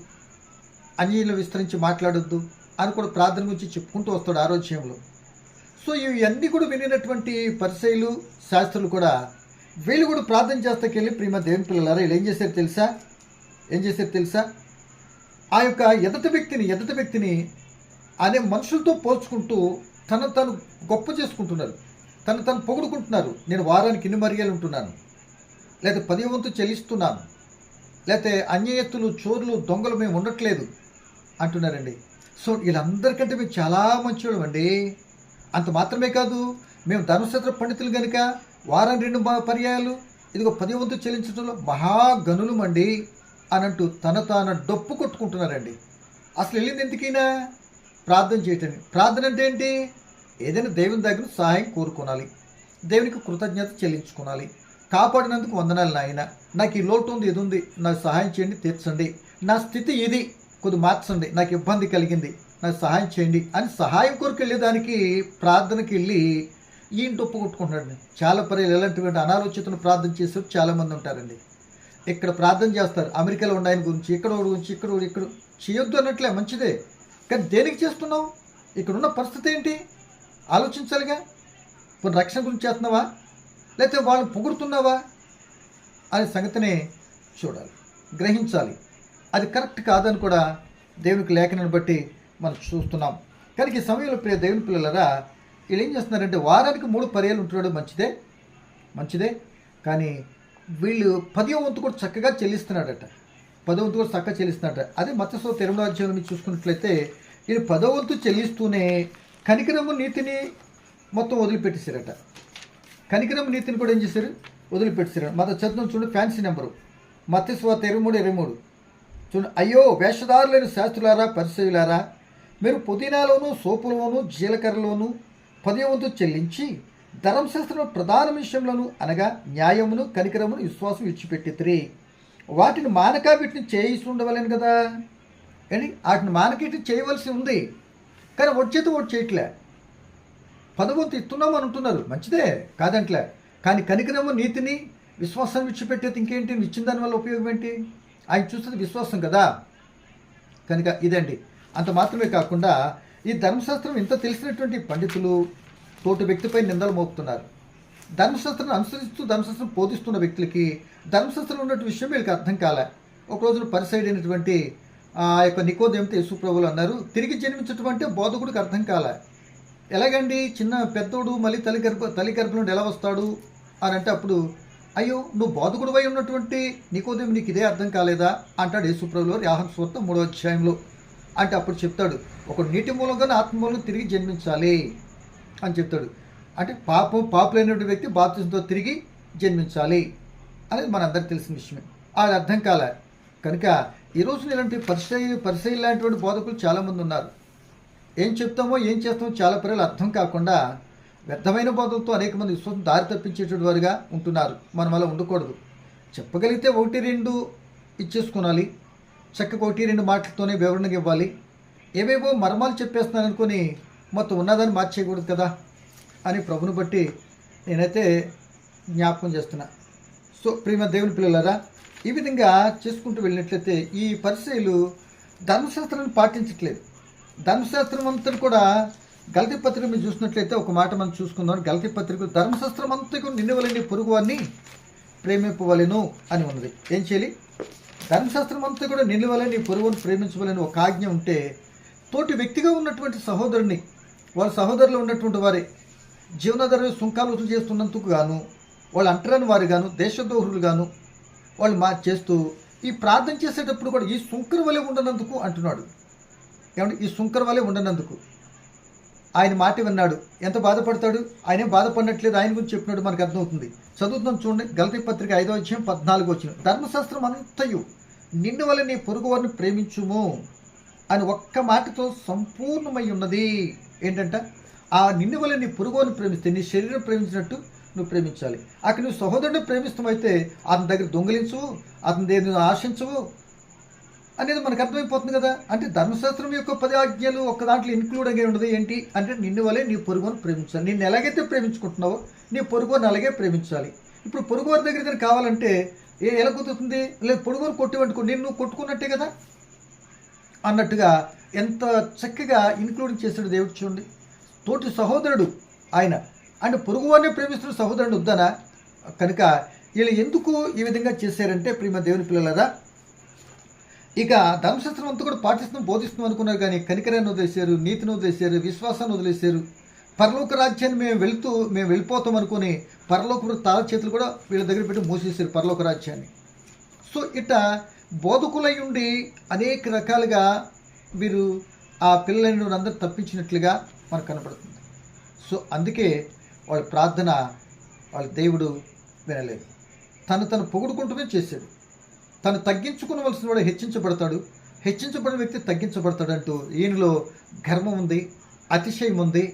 అన్యులు విస్తరించి మాట్లాడొద్దు అని కూడా ప్రార్థన గురించి చెప్పుకుంటూ వస్తాడు ఆరోగ్యంలో. సో ఇవన్నీ కూడా వినినటువంటి పరిసయ్యులు, శాస్త్రులు కూడా వీళ్ళు కూడా ప్రార్థన చేస్తాకెళ్ళి ప్రియమ దేవుని పిల్లలారా వీళ్ళు ఏం చేశారు తెలుసా? ఆ యొక్క ఎదటి వ్యక్తిని అనే మనుషులతో పోల్చుకుంటూ తను గొప్ప చేసుకుంటున్నారు, తను పొగుడుకుంటున్నారు. నేను వారానికి ఇన్ని మర్యాలు ఉంటున్నాను, లేకపోతే 10వ వంతు చెల్లిస్తున్నాను, లేకపోతే అన్యయత్తులు, చోర్లు, దొంగలు మేము ఉండట్లేదు అంటున్నారండి. సో వీళ్ళందరికంటే మేము చాలా మంచివాళ్ళం అండి. అంత మాత్రమే కాదు, మేము ధర్మశాస్త్ర పండితులు కనుక వారం 2 పర్యాయాలు ఇదిగో 10వ వంతు చెల్లించడంలో మహాగనులు అండి అని అంటూ తాను డొప్పు కొట్టుకుంటున్నారండి. అసలు వెళ్ళింది ఎందుకైనా? ప్రార్థన చేయటం. ప్రార్థన అంటే ఏంటి? ఏదైనా దేవుని దగ్గర సహాయం కోరుకోవాలి, దేవునికి కృతజ్ఞత చెల్లించుకోవాలి. కాపాడినందుకు వందనాలు నాయన, నాకు ఈ లోటు ఉంది, ఇది ఉంది, నాకు సహాయం చేయండి, తీర్చండి, నా స్థితి ఇది, కొద్ది మార్చండి, నాకు ఇబ్బంది కలిగింది, నాకు సహాయం చేయండి అని సహాయం కోరిక వెళ్ళేదానికి ప్రార్థనకి వెళ్ళి ఈయన డొప్పు కొట్టుకుంటున్నాడు. చాలా పర్యాలు ఎలాంటివంటి అనాలోచితను ప్రార్థన చేసేవారు చాలామంది ఉంటారండి. ఇక్కడ ప్రార్థన చేస్తారు అమెరికాలో ఉన్న ఆయన గురించి, ఇక్కడ ఇక్కడ చేయొద్దు అన్నట్లే, మంచిదే. కానీ దేనికి చేస్తున్నావు? ఇక్కడున్న పరిస్థితి ఏంటి ఆలోచించాలిగా. ఇప్పుడు రక్షణ గురించి చేస్తున్నావా, లేకపోతే వాళ్ళు పొగుడుతున్నావా అనే సంగతిని చూడాలి, గ్రహించాలి. అది కరెక్ట్ కాదని కూడా దేవునికి లేఖనాన్ని బట్టి మనం చూస్తున్నాం. కానీ ఈ సమయంలో ప్రియ దేవుని పిల్లలరా, వీళ్ళు ఏం చేస్తున్నారంటే వారానికి 3 పర్యాలు ఉంటున్నాడు, మంచిదే. కానీ వీళ్ళు 10వ వంతు కూడా చక్కగా చెల్లిస్తున్నాడట. 10వ వంతు కూడా చక్కగా చెల్లిస్తున్నాడట. అదే మత్తయి 2వ అధ్యాయంలో మీరు చూసుకున్నట్లయితే వీళ్ళు 10వ వంతు చెల్లిస్తూనే కనికరము నీతిని మొత్తం వదిలిపెట్టేశారట. కనికరము నీతిని కూడా ఏం చేశారు? వదిలిపెట్టేశారు. మన చదువు చూడండి, ఫ్యాన్సీ నెంబరు మత్తయి 23:23 చూడండి. అయ్యో వేషధారులైన శాస్త్రులారా, పరిసయ్యులారా, మీరు పుదీనాలోను, సోపులోను, జీలకర్రలోను 10వ వంతు చెల్లించి ధర్మశాస్త్రం ప్రధాన విషయంలోను అనగా న్యాయమును, కనికరమును, విశ్వాసం విడిచిపెట్టితిరి. వాటిని మానక వీటిని చేసి ఉండవలేను కదా. కానీ వాటిని మానకేటి చేయవలసి ఉంది, కానీ వచ్చేది ఒకటి చేయట్లే. 10వ వంతు ఇస్తున్నాము అని అంటున్నారు, మంచిదే కాదంట్లే. కానీ కనికరము, నీతిని, విశ్వాసాన్ని విడిచిపెట్టేది ఇంకేంటి? ఇచ్చిన దానివల్ల ఉపయోగం ఏంటి? ఆయన చూస్తుంది విశ్వాసం కదా. కనుక ఇదండి. అంత మాత్రమే కాకుండా ఈ ధర్మశాస్త్రం ఇంత తెలిసినటువంటి పండితులు తోటి వ్యక్తిపై నిందలు మోపుతున్నారు. ధర్మశాస్త్రాన్ని అనుసరిస్తూ ధర్మశాస్త్రం బోధిస్తున్న వ్యక్తులకి ధర్మశాస్త్రంలో ఉన్నటువంటి విషయం వీళ్ళకి అర్థం కాలే. ఒక రోజున పరిసైడ్ అయినటువంటి ఆ యొక్క నికోదేముతో యేసు ప్రభువులు అన్నారు, తిరిగి జన్మించటువంటి బోధకుడికి అర్థం కాలే. ఎలాగండి, చిన్న పెద్దోడు మళ్ళీ తల్లి గర్భం నుండి ఎలా వస్తాడు అని అంటే, అప్పుడు అయ్యో నువ్వు బోధకుడివై ఉన్నటువంటి నికోదేము నీకు ఇదే అర్థం కాలేదా అంటాడు యేసు ప్రభువులు యోహాను సువార్త 3వ అధ్యాయంలో. అంటే అప్పుడు చెప్తాడు, ఒక నీటి మూలంగానే ఆత్మ మూలంగా తిరిగి జన్మించాలి అని చెప్తాడు. అంటే పాపులైనటువంటి వ్యక్తి బాప్తిజంతో తిరిగి జన్మించాలి అనేది మనందరికీ తెలిసిన విషయమే. అది అర్థం కాలే. కనుక ఈరోజు ఇలాంటి పరిసయ్యులు లాంటి బోధకులు చాలామంది ఉన్నారు. ఏం చెప్తామో ఏం చేస్తామో చాలా పిల్లలు అర్థం కాకుండా వ్యర్థమైన బోధలతో అనేక మంది విశ్వాసం దారి తప్పించేటువంటి వారుగా ఉంటున్నారు. మనం అలా ఉండకూడదు. చెప్పగలిగితే 1-2 ఇచ్చేసుకోవాలి, చక్కగా 1-2 మాటలతోనే వివరణగా ఇవ్వాలి. ఏవేవో మర్మాలు చెప్పేస్తున్నాను అనుకుని మొత్తం ఉన్నదాన్ని మార్చేయకూడదు కదా అని ప్రభుని బట్టి నేనైతే జ్ఞాపకం చేస్తున్నా. సో ప్రియమైన దేవుని పిల్లలారా, ఈ విధంగా చేసుకుంటూ వెళ్ళినట్లయితే ఈ పరిసయ్యులు ధర్మశాస్త్రాన్ని పాటించట్లేదు. ధర్మశాస్త్రం అంతా కూడా గలతీ పత్రిక మీరు చూసినట్లయితే ఒక మాట మనం చూసుకుందాం. గలతీ పత్రిక ధర్మశాస్త్రం అంతా నిన్నవలని పొరుగు వారిని ప్రేమింపవలెను అని ఉన్నది. ఏం చేయాలి? ధర్మశాస్త్రం అంతా కూడా నిన్నవలని పొరుగుని ప్రేమించవలని ఒక ఆజ్ఞ ఉంటే, తోటి వ్యక్తిగా ఉన్నటువంటి సహోదరుని, వాళ్ళ సహోదరులు ఉన్నటువంటి వారి జీవనాధార సుంకాలు వసూలు చేస్తున్నందుకు గాను, వాళ్ళు అంటరాని వారు గాను, దేశద్రోహులు గాను వాళ్ళు చేస్తూ ఈ ప్రార్థన చేసేటప్పుడు కూడా ఈ సుంకర వలె ఉండనందుకు అంటున్నాడు. ఏమంటే ఈ సుంకర వలె ఉండనందుకు ఆయన మాట విన్నాడు, ఎంత బాధపడతాడు? ఆయనేం బాధపడినట్లేదు, ఆయన గురించి చెప్పినాడు మనకు అర్థమవుతుంది. చదువుతున్నాం చూడండి, గలతీ పత్రిక 5వ అధ్యాయం 14 వచనం. ధర్మశాస్త్రం అంతయు నిన్ను వల్ల నీ పొరుగు వారిని ప్రేమించుము అని ఒక్క మాటతో సంపూర్ణమై ఉన్నది. ఏంటంట? ఆ నిన్ను వల్ల నీ పొరుగు వారిని ప్రేమిస్తే నీ శరీరం ప్రేమించినట్టు నువ్వు ప్రేమించాలి. అక్కడ నువ్వు సహోదరుని ప్రేమిస్తామైతే అతని దగ్గర దొంగిలించవు, అతని దగ్గర ఆశించవు అనేది మనకు అర్థమైపోతుంది కదా. అంటే ధర్మశాస్త్రం యొక్క 10 ఆజ్ఞలు ఒక దాంట్లో ఇన్క్లూడ్ అయ్యి ఉండదు. ఏంటి అంటే నిన్ను వల్లే నీ పొరుగుని ప్రేమించాలి. నిన్ను ఎలాగైతే ప్రేమించుకుంటున్నావో నీ పొరుగుని అలాగే ప్రేమించాలి. ఇప్పుడు పొరుగువారి దగ్గర ఏదైనా కావాలంటే ఎలా కుదురుతుంది? లేదు పొరుగుని కొట్టివంటుకో, నిన్ను కొట్టుకున్నట్టే కదా అన్నట్టుగా ఎంత చక్కగా ఇన్క్లూడింగ్ చేశాడు దేవుడు. చూడండి, తోటి సహోదరుడు ఆయన అంటే పొరుగువారిని ప్రేమిస్తున్న సహోదరుడు వద్దనా? కనుక వీళ్ళు ఎందుకు ఈ విధంగా చేశారంటే ప్రియమ దేవుని పిల్లలరా, ఇక ధర్మశాస్త్రం అంతా కూడా పాటిస్తున్నాం, బోధిస్తున్నాం అనుకున్నారు. కానీ కనికరాన్ని వదిలేశారు, నీతిని వదిలేశారు, విశ్వాసాన్ని వదిలేశారు. పరలోక రాజ్యాన్ని మేము వెళ్ళిపోతాం అనుకుని పరలోక తాళ చేతులు కూడా వీళ్ళ దగ్గర పెట్టి మూసేశారు పరలోక రాజ్యాన్ని. సో ఇట్లా బోధకులై ఉండి అనేక రకాలుగా వీరు ఆ పిల్లలని అందరూ తప్పించినట్లుగా మనకు కనపడుతుంది. సో అందుకే వాళ్ళ ప్రార్థన వాళ్ళ దేవుడు వినలేదు. తను పొగుడుకుంటూనే చేశాడు. తను తగ్గించుకునవలసిన వాడు హెచ్చించబడతాడు, హెచ్చించబడిన వ్యక్తి తగ్గించబడతాడు అంటూ ఈయనలో గర్వం ఉంది, అతిశయం ఉంది,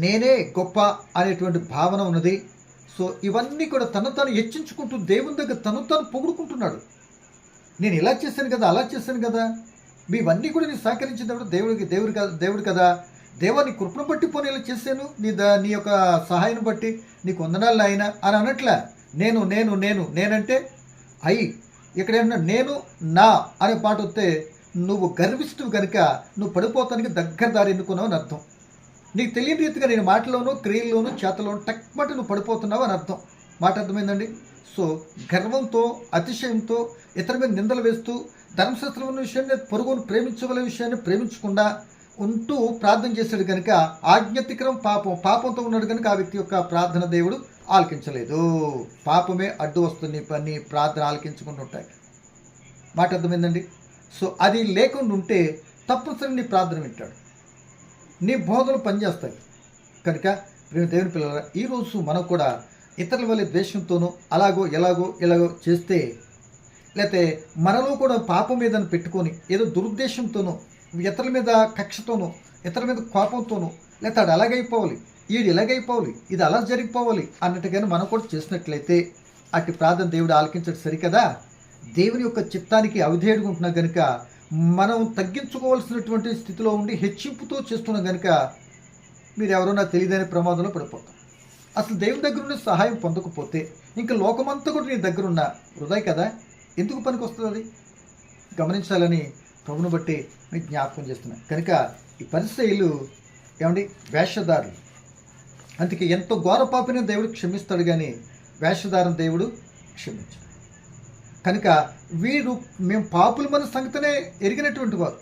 నేనే గొప్ప అనేటువంటి భావన ఉన్నది. సో ఇవన్నీ కూడా తను హెచ్చించుకుంటూ దేవుని దగ్గర తను పొగుడుకుంటున్నాడు. నేను ఇలా చేశాను కదా, అలా చేశాను కదా, ఇవన్నీ కూడా నేను సహకరించినప్పుడు దేవుడు కదా, దేవా నీ కృపను బట్టి పోనీ ఇలా చేశాను, నీ యొక్క సహాయాన్ని బట్టి నీకు వందనాలు నాయన అని అనట్లా. నేనంటే అయి ఇక్కడ ఏమన్నా నేను నా అనే పాట వస్తే నువ్వు గర్విస్తువు కనుక నువ్వు పడిపోతానికి దగ్గర దారి ఎన్నుకున్నావు అని అర్థం. నీకు తెలియని రీతిగా నేను మాటలోనూ క్రియల్లోనూ చేతలోనూ టక్మటి నువ్వు పడిపోతున్నావు అని అర్థం. మాట అర్థమైందండి. సో గర్వంతో అతిశయంతో ఇతర మీద నిందలు వేస్తూ ధర్మశాస్త్రం ఉన్న విషయాన్ని పొరుగును ప్రేమించగల విషయాన్ని ప్రేమించకుండా ఉంటూ ప్రార్థన చేశాడు కనుక ఆజ్ఞాతిక్రమం పాపంతో ఉన్నాడు కనుక ఆ వ్యక్తి యొక్క ప్రార్థన దేవుడు ఆలకించలేదు. పాపమే అడ్డు వస్తుంది, పని ప్రార్థన ఆలకించకుండా ఉంటాయి. మాట అర్థమైందండి. సో అది లేకుండా ఉంటే తప్పనిసరి నీ ప్రార్థన వింటాడు, నీ బోధనలు పనిచేస్తాయి. కనుక దేవుని పిల్లల ఈరోజు మనం కూడా ఇతరుల వల్ల ద్వేషంతోనూ ఎలాగో చేస్తే, లేకపోతే మనలో కూడా పాపం మీదని పెట్టుకొని ఏదో దురుద్దేశంతోనూ ఇతరుల మీద కక్షతోనూ ఇతరుల మీద కోపంతోనూ లేకపోతే అది అలాగైపోవాలి, ఈడు ఇలాగైపోవాలి, ఇది అలా జరిగిపోవాలి అన్నట్టుగానే మనం కూడా చేసినట్లయితే అటు ప్రార్థన దేవుడు ఆలకించడం సరికదా. దేవుని యొక్క చిత్తానికి అవిధేయుడుగా ఉంటున్నాం కనుక మనం తగ్గించుకోవాల్సినటువంటి స్థితిలో ఉండి హెచ్చింపుతో చేస్తున్నాం కనుక మీరు ఎవరో నాకు తెలియదనే ప్రమాదంలో పడిపోతాం. అసలు దేవుని దగ్గర నుండి సహాయం పొందకపోతే ఇంకా లోకమంతా కూడా నీ దగ్గర ఉన్న హృదయ కదా, ఎందుకు పనికి వస్తుంది? అది గమనించాలని ప్రభుని బట్టి మీకు జ్ఞాపకం చేస్తున్నాను. కనుక ఈ పరిచయులు ఏమండి వేషధారులు, అందుకే ఎంతో ఘోర పాపిని దేవుడు క్షమిస్తాడు కానీ వేషధారం దేవుడు క్షమించాడు. కనుక వీరు మేము పాపులు మన సంగతినే ఎరిగినటువంటి వారు,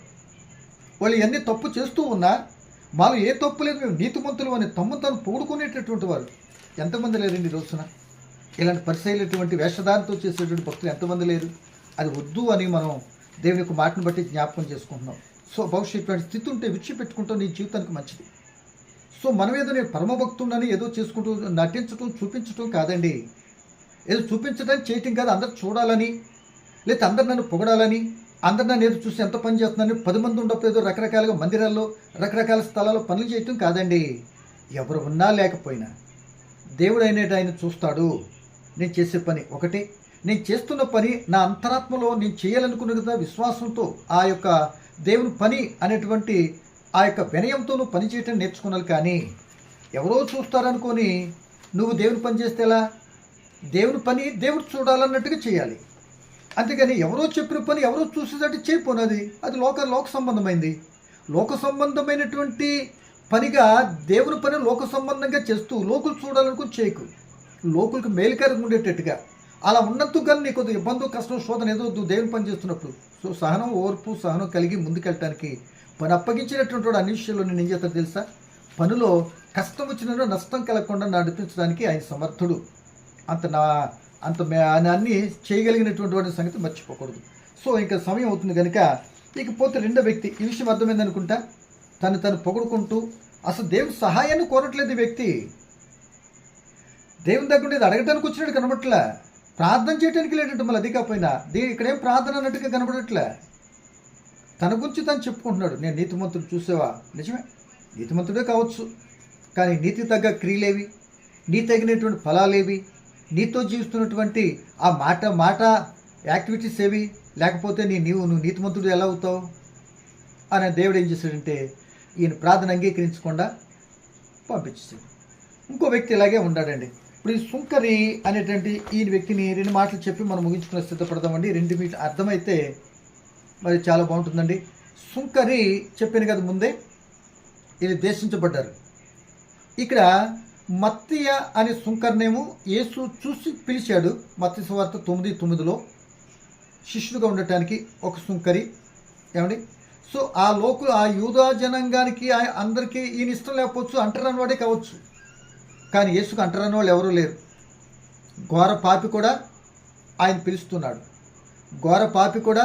వాళ్ళు ఎన్ని తప్పు చేస్తూ ఉన్నా మాలో ఏ తప్పు లేదు, మేము నీతిమంతులు అని తను పొగుడుకునేటటువంటి వారు ఎంతమంది లేరండి ఈ రోజున. ఇలాంటి పరిశీలటువంటి వేషధారంతో చేసేటువంటి భక్తులు ఎంతమంది లేరు. అది వద్దు అని మనం దేవుని యొక్క మాటను బట్టి జ్ఞాపకం చేసుకుంటున్నాం. సో భవిష్యత్తు స్థితి ఉంటే విడిచిపెట్టుకుంటాం, నీ జీవితానికి మంచిది. సో మనం ఏదో నేను పరమభక్తుడని ఏదో చేసుకుంటూ నటించడం చూపించడం కాదండి. ఏదో చూపించడానికి చేయటం కాదు, అందరు చూడాలని లేకపోతే అందరు నన్ను పొగడాలని, అందరు నన్ను ఏదో చూసి ఎంత పని చేస్తున్నాను 10 మంది ఉండప్పుడు ఏదో రకరకాలుగా మందిరాల్లో రకరకాల స్థలాల్లో పనులు చేయటం కాదండి. ఎవరు ఉన్నా లేకపోయినా దేవుడు ఆయన చూస్తాడు. నేను చేసే పని ఒకటి, నేను చేస్తున్న పని నా అంతరాత్మలో నేను చేయాలనుకున్న కదా విశ్వాసంతో ఆ యొక్క దేవుని పని అనేటువంటి ఆ యొక్క వినయంతో నువ్వు పని చేయటం నేర్చుకున్నాను. కానీ ఎవరో చూస్తారనుకొని నువ్వు దేవుని పని చేస్తే ఎలా? దేవుని పని దేవుడు చూడాలన్నట్టుగా చేయాలి. అంతేగాని ఎవరో చెప్పిన పని ఎవరో చూసేటట్టు చేయపోనది, అది లోక సంబంధమైంది. లోక సంబంధమైనటువంటి పనిగా దేవుని పని లోక సంబంధంగా చేస్తూ లోకులు చూడాలనుకుని చేయకు. లోకులకు మేలుకరంగా ఉండేటట్టుగా అలా ఉన్నందుకు కానీ నీకు ఇబ్బంది కష్టం శోధన ఏదో దేవుని పని చేస్తున్నప్పుడు సో సహనం ఓర్పు సహనం కలిగి ముందుకెళ్ళటానికి పని అప్పగించినటువంటి వాడు అన్ని విషయంలో నేను ఏం చేస్తాను తెలుసా? పనిలో కష్టం వచ్చిన నష్టం కలగకుండా నడిపించడానికి ఆయన సమర్థుడు. అన్నీ చేయగలిగినటువంటి వాడి సంగతి మర్చిపోకూడదు. సో ఇంకా సమయం అవుతుంది కనుక ఇకపోతే రెండో వ్యక్తి ఈ విషయం అర్థమైందనుకుంటా, తను పొగుడుకుంటూ అసలు దేవుని సహాయాన్ని కోరట్లేదు. ఈ వ్యక్తి దేవుని దగ్గర ఉండేది అడగటానికి వచ్చినట్టు కనబట్లే, ప్రార్థన చేయడానికి లేదంటే మళ్ళీ అది కాకపోయినా ఇక్కడేం ప్రార్థన అన్నట్టుగా కనబడట్లే. తన గురించి తను చెప్పుకుంటున్నాడు, నేను నీతిమంతుడు. చూసావా? నిజమే, నీతిమంతుడే కావచ్చు, కానీ నీతి తగ్గ క్రియలేవి, నీ తగినటువంటి ఫలాలేవి, నీతో జీవిస్తున్నటువంటి ఆ మాట యాక్టివిటీస్ ఏవి లేకపోతే నువ్వు నీతిమంతుడు ఎలా అవుతావు అని దేవుడు ఏం చేశాడంటే ఈయన ప్రార్థన అంగీకరించకుండా పంపించేసాడు. ఇంకో వ్యక్తి ఇలాగే ఉన్నాడండి. ఇప్పుడు ఈ సుంకరి అనేటువంటి ఈయన వ్యక్తిని 2 మాటలు చెప్పి మనం ముగించుకునే సిద్ధపడదామండి. 2 మీటర్లు అర్థమైతే మరి చాలా బాగుంటుందండి. సుంకరి చెప్పాను కదా ముందే, ఇది దేశించబడ్డారు. ఇక్కడ మత్తయ్య అనే సుంకర్నేమో యేసు చూసి పిలిచాడు. మత్తయి సువార్త 9:9లో శిష్యుడుగా ఉండటానికి ఒక సుంకరి. ఏమండి? సో ఆ యూదా జనాంగానికి అందరికీ ఈయన ఇష్టం లేకపోవచ్చు, అంటరాని వాడే కావచ్చు, కానీ యేసుకు అంటరాని వాళ్ళు ఎవరూ లేరు. ఘోర పాపి కూడా ఆయన పిలుస్తున్నాడు. ఘోర పాపి కూడా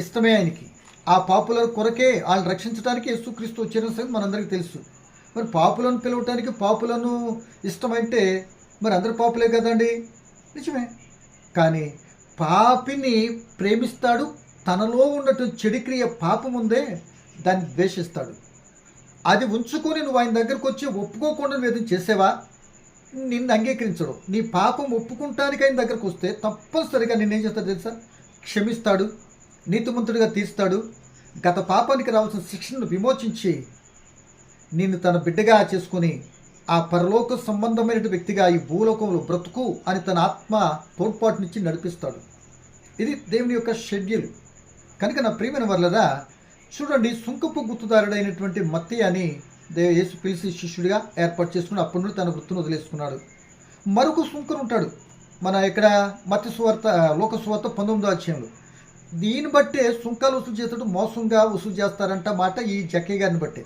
ఇష్టమే ఆయనకి. ఆ పాపుల కొరకే వాళ్ళని రక్షించడానికి యేసుక్రీస్తు వచ్చిన సంగతి మనందరికీ తెలుసు. మరి పాపులను పిలవటానికి పాపులను ఇష్టమైతే మరి అందరు పాపులే కదండి. నిజమే, కానీ పాపిని ప్రేమిస్తాడు. తనలో ఉండటం చెడుక్రియ పాపం ఉందే దాన్ని ద్వేషిస్తాడు. అది ఉంచుకొని నువ్వు ఆయన దగ్గరకు వచ్చి ఒప్పుకోకుండా నువ్వు ఏదైనా చేసేవా, నిన్ను అంగీకరించడు. నీ పాపం ఒప్పుకుంటానికి ఆయన దగ్గరకు వస్తే తప్పనిసరిగా నిన్నేం చేస్తాడు తెలుసా? క్షమిస్తాడు, నీతిమంతుడిగా తీస్తాడు, గత పాపానికి రావాల్సిన శిక్షను విమోచించి నిన్ను తన బిడ్డగా చేసుకుని ఆ పరలోక సంబంధమైన వ్యక్తిగా ఈ భూలోకంలో బ్రతుకు అని తన ఆత్మ తోడ్పాటునిచ్చి నడిపిస్తాడు. ఇది దేవుని యొక్క షెడ్యూల్. కనుక నా ప్రియమైన వర్లరా, చూడండి, సుంకపు గుర్తుదారుడైనటువంటి మత్తయి అని యేసు పిలిచి శిష్యుడిగా ఏర్పాటు చేసుకుని అప్పటి నుండి తన వృత్తిని వదిలేసుకున్నాడు. మరొక సుంకరు ఉంటాడు మన ఇక్కడ మత్తయి సువార్త, లోక సువార్త 19వ అధ్యాయంలో. దీన్ని బట్టే సుంకాలు వసూలు చేస్తాడు, మోసంగా వసూలు చేస్తారంట మాట ఈ జక్కయ్య గారిని బట్టే.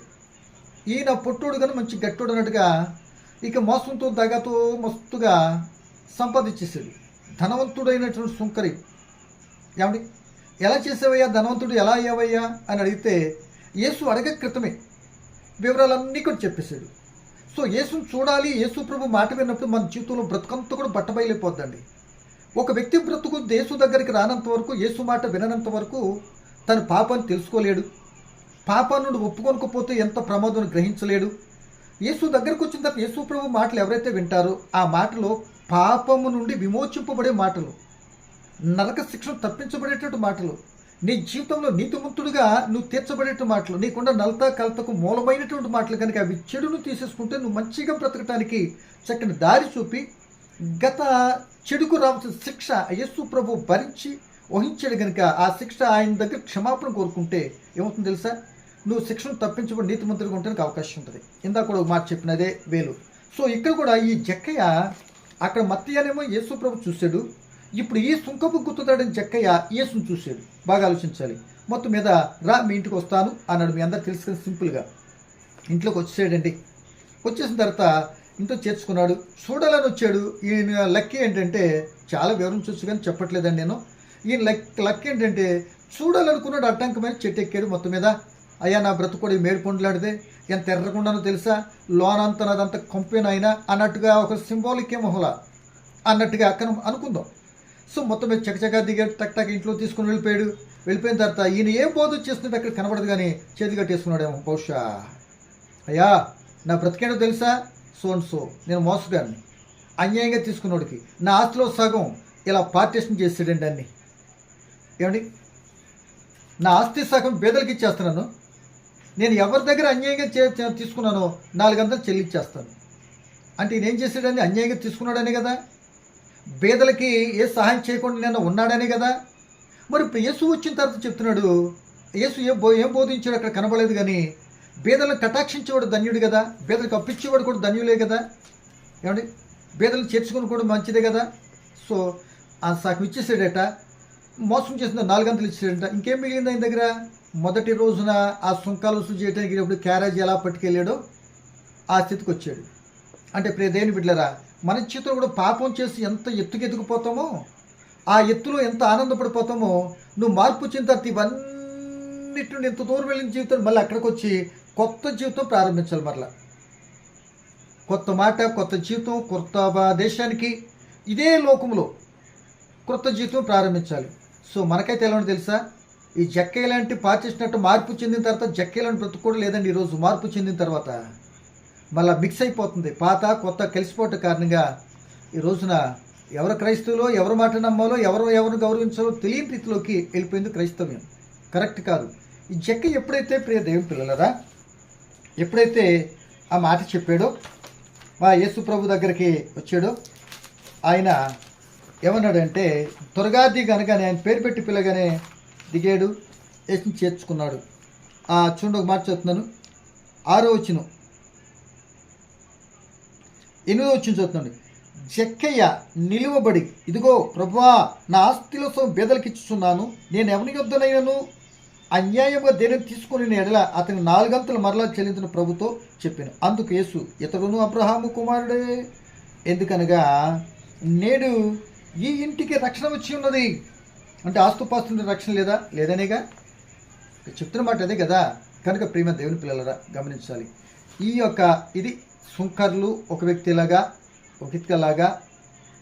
ఈయన పొట్టోడు కానీ మంచి గట్టోడు అన్నట్టుగా ఇక మోసంతో దగతో మస్తుగా సంపాదించేసాడు. ధనవంతుడైనటువంటి సుంకరి. ఏమండి, ఎలా చేసావయ్యా, ధనవంతుడు ఎలా అయ్యావయ్యా అని అడిగితే యేసు అడగ క్రితమే వివరాలన్నీ కూడా చెప్పేశాడు. సో యేసును చూడాలి, యేసు ప్రభు మాట విన్నప్పుడు మన జీవితంలో బ్రతుకంతా కూడా బట్టబయలైపోద్దండి. ఒక వ్యక్తి బ్రతుకు యేసు దగ్గరికి రానంత వరకు, యేసు మాట విననంత వరకు తన పాపాన్ని తెలుసుకోలేడు. పాపాన్ని నుండి ఒప్పుకొనకపోతే ఎంత ప్రమాదం గ్రహించలేడు. యేసు దగ్గరకు వచ్చిన తర్వాత యేసు ప్రభు మాటలు ఎవరైతే వింటారో ఆ మాటలో పాపము నుండి విమోచింపబడే మాటలు, నరక శిక్షను తప్పించబడేటటువంటి మాటలు, నీ జీవితంలో నీతిమంతుడుగా నువ్వు తీర్చబడేట మాటలు, నీకున్న నలత కలతకు మూలమైనటువంటి మాటలు కనుక అవి చెడును తీసేసుకుంటే నువ్వు మంచిగా బ్రతకటానికి చక్కని దారి చూపి గత చెడుకు రావాల్సిన శిక్ష యేసు ప్రభు భరించి వహించాడు కనుక ఆ శిక్ష ఆయన దగ్గర క్షమాపణ కోరుకుంటే ఏమవుతుంది తెలుసా, నువ్వు శిక్షను తప్పించబడి నీతిమంతుడిగా ఉండడానికి అవకాశం ఉంటుంది. ఇందాక కూడా ఒక మాట చెప్పినదే వేలు. సో ఇక్కడ కూడా ఈ జక్కయ్య అక్కడ మత్తయ్యనేమో యేసు ప్రభు చూశాడు, ఇప్పుడు ఈ సుంకపు గుర్తుతాడని జక్కయ్య యేసును చూశాడు. బాగా ఆలోచించాలి. మొత్తం మీద రా మీ ఇంటికి వస్తాను అన్నాడు. మీ అందరు తెలుసుకొని సింపుల్గా ఇంట్లోకి వచ్చేసాడండి. వచ్చేసిన తర్వాత ఇంట్లో చేర్చుకున్నాడు. చూడాలని వచ్చాడు. ఈయన లెక్క ఏంటంటే, చాలా వివరించవచ్చు కానీ చెప్పట్లేదండి నేను. ఈయన లెక్క ఏంటంటే చూడాలనుకున్నాడు, అడ్డంకమైన చెట్టు ఎక్కాడు. మొత్తం మీద అయ్యా నా బ్రతుకోడు మేడి పండులాడితే ఎంత ఎర్రకుండానో తెలుసా, లోనంతా నాదంతా కంపెనైనా అన్నట్టుగా ఒక సింబాలిక్ ఏమోహలా అన్నట్టుగా అక్కడ అనుకుందాం. సో మొత్తం మీద చకచకా దిగాడు, టక్ ఇంట్లో తీసుకుని వెళ్ళిపోయాడు. వెళ్ళిపోయిన తర్వాత ఈయన ఏం బోధ చేస్తుంటే అక్కడ కనబడదు కానీ చేతి కట్టేసుకున్నాడేమో బహుశా. అయ్యా నా బ్రతికేడో తెలుసా, సో నేను మోసగాడిని, అన్యాయంగా తీసుకున్నోడికి నా ఆస్తిలో సగం ఇలా పార్టీషన్ చేసాడండి అన్ని. ఏమండి, నా ఆస్తి సగం పేదలకి ఇచ్చేస్తున్నాను, నేను ఎవరి దగ్గర అన్యాయంగా తీసుకున్నానో 400 చెల్లించేస్తాను అంటే ఈయన ఏం చేశాడని, అన్యాయంగా తీసుకున్నాడని కదా, పేదలకి ఏ సహాయం చేయకుండా నేను ఉన్నాడని కదా. మరి యేసు వచ్చిన తర్వాత చెప్తున్నాడు, యేసు ఏం బోధించాడు అక్కడ కనబడలేదు కానీ పేదలను కటాక్షించేవాడు ధన్యుడు కదా, పేదలకు అప్పించేవాడు కూడా ధన్యులే కదా. ఏమండి, పేదలను చేర్చుకుని కూడా మంచిదే కదా. సో ఆ సగం ఇచ్చేసాడట, మోసం చేసిన 400 ఇచ్చాడంట. ఇంకేం మిగిలింది ఆయన దగ్గర? మొదటి రోజున ఆ సుంకాలు వసూలు చేయడానికి ఇప్పుడు క్యారేజ్ ఎలా పట్టుకెళ్ళాడో ఆ స్థితికి వచ్చాడు. అంటే ప్రియ దేవుని బిడ్డలారా, మన చేతిలో కూడా పాపం చేసి ఎంత ఎత్తుకెత్తుకుపోతామో, ఆ ఎత్తులో ఎంత ఆనందపడిపోతామో, నువ్వు మార్పు చెందిన తర్వాత ఇవన్నిటి నుండి ఎంత దూరం వెళ్ళిన జీవితం మళ్ళీ అక్కడికి వచ్చి కొత్త జీవితం ప్రారంభించాలి. మరలా కొత్త మాట, కొత్త జీవితం, కొత్త దేశానికి ఇదే లోకంలో కొత్త జీవితం ప్రారంభించాలి. సో మనకైతే ఎలా ఉందో తెలుసా, ఈ జక్కయ్య లాంటి పాచేసినట్టు మార్పు చెందిన తర్వాత జక్కయ్యలాంటి బ్రతుకు లేదండి. ఈరోజు మార్పు చెందిన తర్వాత మళ్ళీ మిక్స్ అయిపోతుంది, పాత కొత్త కలిసిపోవటం కారణంగా ఈ రోజున ఎవరు క్రైస్తవులో, ఎవరు మాట నమ్మాలో, ఎవరు గౌరవించాలో తెలియని రీతిలోకి వెళ్ళిపోయింది క్రైస్తవ్యం. కరెక్ట్ కాదు. ఈ జక్కయ్య ఎప్పుడైతే ప్రియ దేవుని పిల్లలరా, ఎప్పుడైతే ఆ మాట చెప్పాడో, మా యేసు ప్రభు దగ్గరికి వచ్చాడో, ఆయన ఏమన్నాడంటే త్వరగా దిగనగానే ఆయన పేరు పెట్టి పిల్లగానే దిగాడు, యేసుని చేర్చుకున్నాడు. చూడండి ఒక మాట చెప్తున్నాను, 6వ వచనం 8వ వచనం చదువుతున్నాడు. జక్కయ్య నిలువబడి, ఇదిగో ప్రభువా, నా ఆస్తిలో బేదలకు ఇచ్చుచున్నాను, నేను ఎవరి యొద్దనైనను అన్యాయంగా దేనిని తీసుకుని ఎడల అతని 4 మరలా చెల్లించిన ప్రభుతో చెప్పాను. అందుకు యేసు, ఇతడును అబ్రహాము కుమారుడే, ఎందుకనగా నేడు ఈ ఇంటికి రక్షణ వచ్చి ఉన్నది. అంటే ఆస్తుపాస్తుల రక్షణ లేదనేగా చెప్తున్న మాట అదే కదా. కనుక ప్రియమైన దేవుని పిల్లలరా గమనించాలి. ఈ యొక్క ఇది సుంకర్లు ఒక వ్యక్తిలాగా, ఒక వ్యక్తిలాగా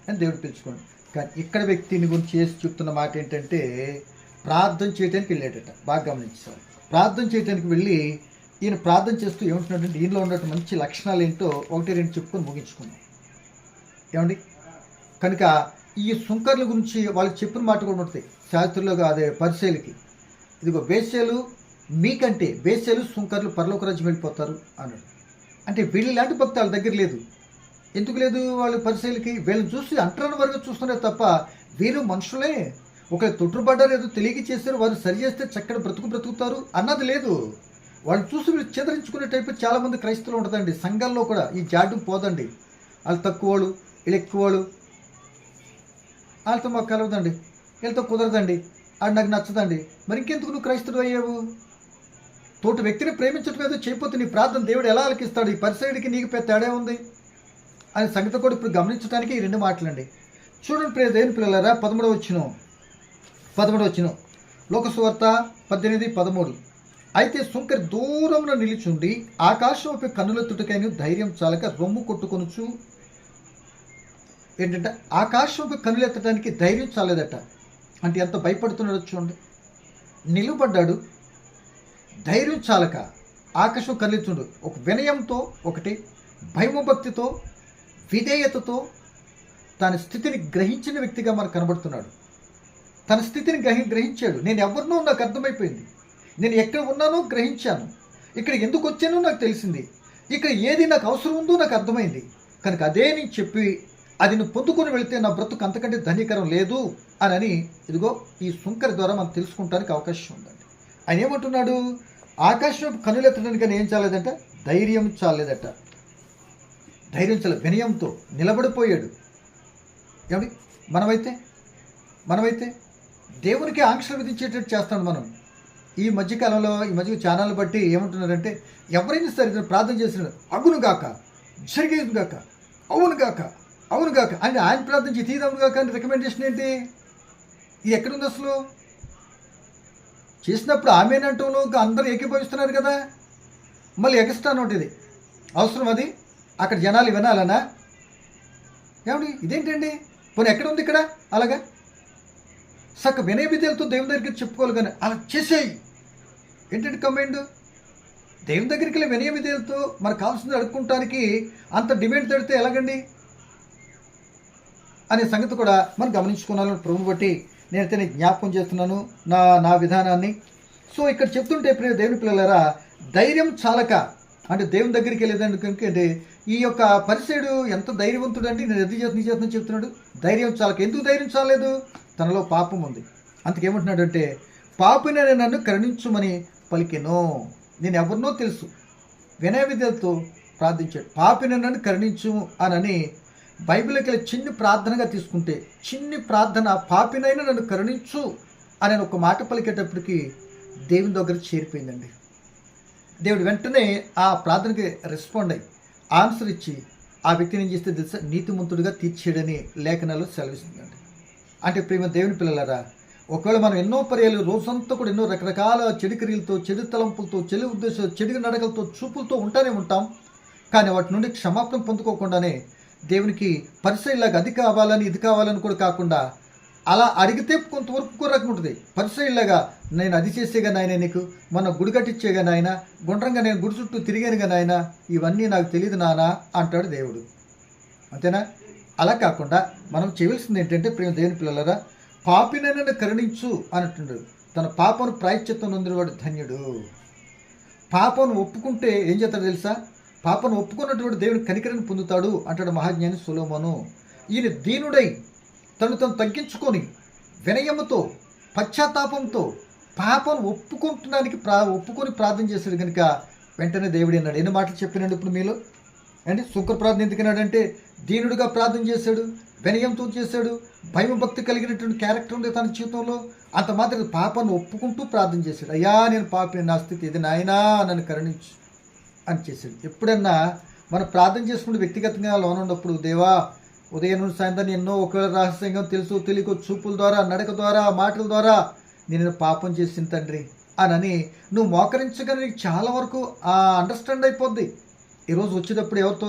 అని దేవుడు పిలుచుకోండి. కానీ ఇక్కడ వ్యక్తిని గురించి చేసి చెప్తున్న మాట ఏంటంటే, ప్రార్థన చేయడానికి వెళ్ళాడట. బాగా గమనించాలి. ప్రార్థన చేయడానికి వెళ్ళి ఈయన ప్రార్థన చేస్తూ ఏమంటున్నాడంటే, ఈయనలో ఉన్నట్టు మంచి లక్షణాలు ఏంటో 1-2 చెప్పుకొని ముగించుకున్నాం. ఏమండి, కనుక ఈ సుంకర్ల గురించి వాళ్ళకి చెప్పిన మాట కూడా ఉంటుంది శాస్త్రులుగా, అదే పరిశీలికి, ఇదిగో బేస్యాలు మీకంటే బేస్యాలు సుంకర్లు పరలోక రాజ్యం వెళ్ళిపోతారు అన్నాడు. అంటే వీళ్ళలాంటి భక్తి వాళ్ళ దగ్గర లేదు. ఎందుకు లేదు? వాళ్ళు పరిశీలకి వీళ్ళని చూసి అంటరాని వరకు చూస్తున్నారు తప్ప వీళ్ళు మనుషులే. ఒక తొట్టుపడ్డారు, ఏదో తెలియక చేశారు, వారు సరి చేస్తే చక్కటి బ్రతుకుతారు అన్నది లేదు. వాళ్ళు చూసి వీళ్ళు చిదరించుకునే టైపు చాలామంది క్రైస్తవులు ఉంటుందండి. సంఘాల్లో కూడా ఈ జాడ్యం పోదండి. వాళ్ళు తక్కువ వాళ్ళు, వీళ్ళు ఎక్కువ వాళ్ళు, వాళ్ళతో మాకు కలవదండి, వీళ్ళతో కుదరదండి, అది నాకు నచ్చదండి. మరి ఇంకెందుకు నువ్వు క్రైస్తవుడు అయ్యావు? తోటి వ్యక్తిని ప్రేమించడం ఏదో చేయకపోతే నీ ప్రార్థన దేవుడు ఎలా ఆలకిస్తాడు? ఈ పరిసైడ్కి నీకు పెద్ద తేడా ఉంది అనే సంగతి కూడా ఇప్పుడు గమనించడానికి ఈ రెండు మాటలండి. చూడండి ప్రియ దేవుని పిల్లలారా, 13వ వచనం లోకసువార్త 18:13. అయితే సుంకరి దూరమున నిలిచుండి ఆకాశంపై కన్నులెత్తుటకైన ధైర్యం చాలక రొమ్ము కొట్టుకొనుచు, ఏంటంటే ఆకాశంపై కన్నులెత్తడానికి ధైర్యం చాలేదట. అంటే ఎంత భయపడుతున్నాడో చూడండి. నిలబడ్డాడు, ధైర్యం చాలక ఆకాశం కన్నులెత్తుండు. ఒక వినయంతో, ఒకటి భయభక్తితో, విధేయతతో తన స్థితిని గ్రహించిన వ్యక్తిగా మనకు కనబడుతున్నాడు. తన స్థితిని గ్రహించాడు. నేను ఎవరినో నాకు అర్థమైపోయింది, నేను ఎక్కడ ఉన్నానో గ్రహించాను, ఇక్కడ ఎందుకు వచ్చానో నాకు తెలిసింది, ఇక్కడ ఏది నాకు అవసరం ఉందో నాకు అర్థమైంది కనుక అదే నేను చెప్పి అది నువ్వు పొందుకొని వెళితే నా బ్రతుకు అంతకంటే ధన్యకరం లేదు అని ఇదిగో ఈ సుంకరి ద్వారా మనం తెలుసుకుంటానికి అవకాశం ఉందండి. ఆయన ఏమంటున్నాడు? ఆకాశం కన్నులెత్తడానికి కానీ ఏం చాలేదంట? ధైర్యం చాలేదట. ధైర్యం చాలేదు, వినయంతో నిలబడిపోయాడు. ఏమండి మనమైతే దేవునికి ఆంక్షలు విధించేటట్టు చేస్తాడు. మనం ఈ మధ్యకాలంలో ఈ మధ్య ఛానల్ బట్టి ఏమంటున్నారంటే, ఎవరైనా సరే ప్రార్థన చేసిన అగును గాక, జరిగేది గాక, అవును గాక, అవును గాక అని ఆయన ప్రార్థన చేసి తీదవును గాక అని రికమెండేషన్ ఏంటి? ఇది ఎక్కడుంది అసలు? చేసినప్పుడు ఆమెనంటూ అందరూ ఏకీభవిస్తున్నారు కదా, మళ్ళీ ఎక్స్ట్రా నోట్ ఇది అవసరం. అది అక్కడ జనాలు వినాలనా? ఏమండి ఇదేంటండి? పోనీ ఎక్కడ ఉంది ఇక్కడ? అలాగా సక్క వినయ విద్యలతో దేవుని దగ్గరికి చెప్పుకోవాలి కానీ అలా చేసేయి ఏంటంటే కమాండ్? దేవుని దగ్గరికి వెళ్ళి వినయ విద్యలతో మనకు కావాల్సింది అడుక్కుంటానికి అంత డిమాండ్ పెడితే ఎలాగండి అనే సంగతి కూడా మనం గమనించుకున్నాను. ప్రభుని బట్టి నేనైతే జ్ఞాపకం చేస్తున్నాను నా విధానాన్ని. సో ఇక్కడ చెప్తుంటే దేవుని పిల్లలారా, ధైర్యం చాలక అంటే దేవుని దగ్గరికి వెళ్ళేదానికి ఈ యొక్క పరిసైడు ఎంత ధైర్యవంతుడు అంటే నేను ఎది చేతుని చెప్తున్నాడు. ధైర్యం చాలక. ఎందుకు ధైర్యం చాలేదు? తనలో పాపం ఉంది. అందుకేమంటున్నాడు అంటే, పాపిని నన్ను కరుణించుమని పలికెను. నేను ఎవరినో తెలుసు, వినయ విద్యలతో ప్రార్థించాడు. పాపిని నన్ను కరుణించు అని బైబిల్కి వెళ్ళి చిన్ని ప్రార్థనగా తీసుకుంటే, చిన్ని ప్రార్థన పాపినైనా నన్ను కరుణించు అని ఒక మాట పలికేటప్పటికి దేవుని దగ్గర చేరిపోయిందండి. దేవుడు వెంటనే ఆ ప్రార్థనకి రెస్పాండ్ అయ్యి ఆన్సర్ ఇచ్చి ఆ వ్యక్తిని ఏం చేస్తే తెలుసా? నీతిమంతుడిగా తీర్చేయడని లేఖనాలు సెలవిస్తుందండి. అంటే ప్రేమ దేవుని పిల్లలారా, ఒకవేళ మనం ఎన్నో పర్యాలు రోజంతా కూడా ఎన్నో రకరకాల చెడు క్రియలతో, చెడు తలంపులతో, చెడు ఉద్దేశాలు, చెడు నడకలతో, చూపులతో ఉంటాం. కానీ వాటి నుండి క్షమాపణ పొందుకోకుండానే దేవునికి పరిసైలాగా అది కావాలని ఇది కావాలని కూడా కాకుండా అలా అడిగితే కొంతవరకు రకం ఉంటుంది. పరిసైలాగా నేను అది చేసేగా నాయన, నీకు మొన్న గుడి కట్టించేగా నాయన, గుండ్రంగా నేను గుడి చుట్టూ తిరిగానుగా నాయన, ఇవన్నీ నాకు తెలియదు నానా అంటాడు దేవుడు. అంతేనా? అలా కాకుండా మనం చేయవలసింది ఏంటంటే ప్రేమ దేవుని పిల్లలారా, పాపినైనా కరుణించు అంటున్నాడు. తన పాపను ప్రాయశ్చిత్తం నొందినవాడు ధన్యుడు. పాపను ఒప్పుకుంటే ఏం చేస్తాడు తెలుసా? పాపను ఒప్పుకున్నటువంటి దేవుని కనికరని పొందుతాడు అంటాడు మహాజ్ఞాని సొలొమోను. ఈయన దీనుడై తను తగ్గించుకొని వినయముతో, పశ్చాత్తాపంతో పాపను ఒప్పుకొని ప్రార్థన చేశాడు కనుక వెంటనే దేవుడు అన్నాడు. ఎన్ని మాటలు చెప్పినాడు ఇప్పుడు మీలో అండి? సుంకర ప్రార్థన ఎందుకన్నాడంటే, దీనుడిగా ప్రార్థన చేశాడు, వినయంతో చేశాడు, భయభక్తి కలిగినటువంటి క్యారెక్టర్ ఉంది తన జీవితంలో. అంత మాత్రం పాపాన్ని ఒప్పుకుంటూ ప్రార్థన చేశాడు. అయ్యా నేను పాపిని, నా స్థితి ఇది, నాయనా నన్ను కరుణించు అని చేశాడు. ఎప్పుడన్నా మనం ప్రార్థన చేసుకుంటూ వ్యక్తిగతంగా లోనున్నప్పుడు, దేవా ఉదయం నుండి సాయంత్రం ఎన్నో ఒకవేళ రహస్యంగా తెలుసు తెలియక చూపుల ద్వారా, నడక ద్వారా, మాటల ద్వారా నేను పాపం చేసిన తండ్రి అని నువ్వు మోకరించగానే నీకు చాలా వరకు అండర్స్టాండ్ అయిపోద్ది. ఈరోజు వచ్చేటప్పుడు ఎవరితో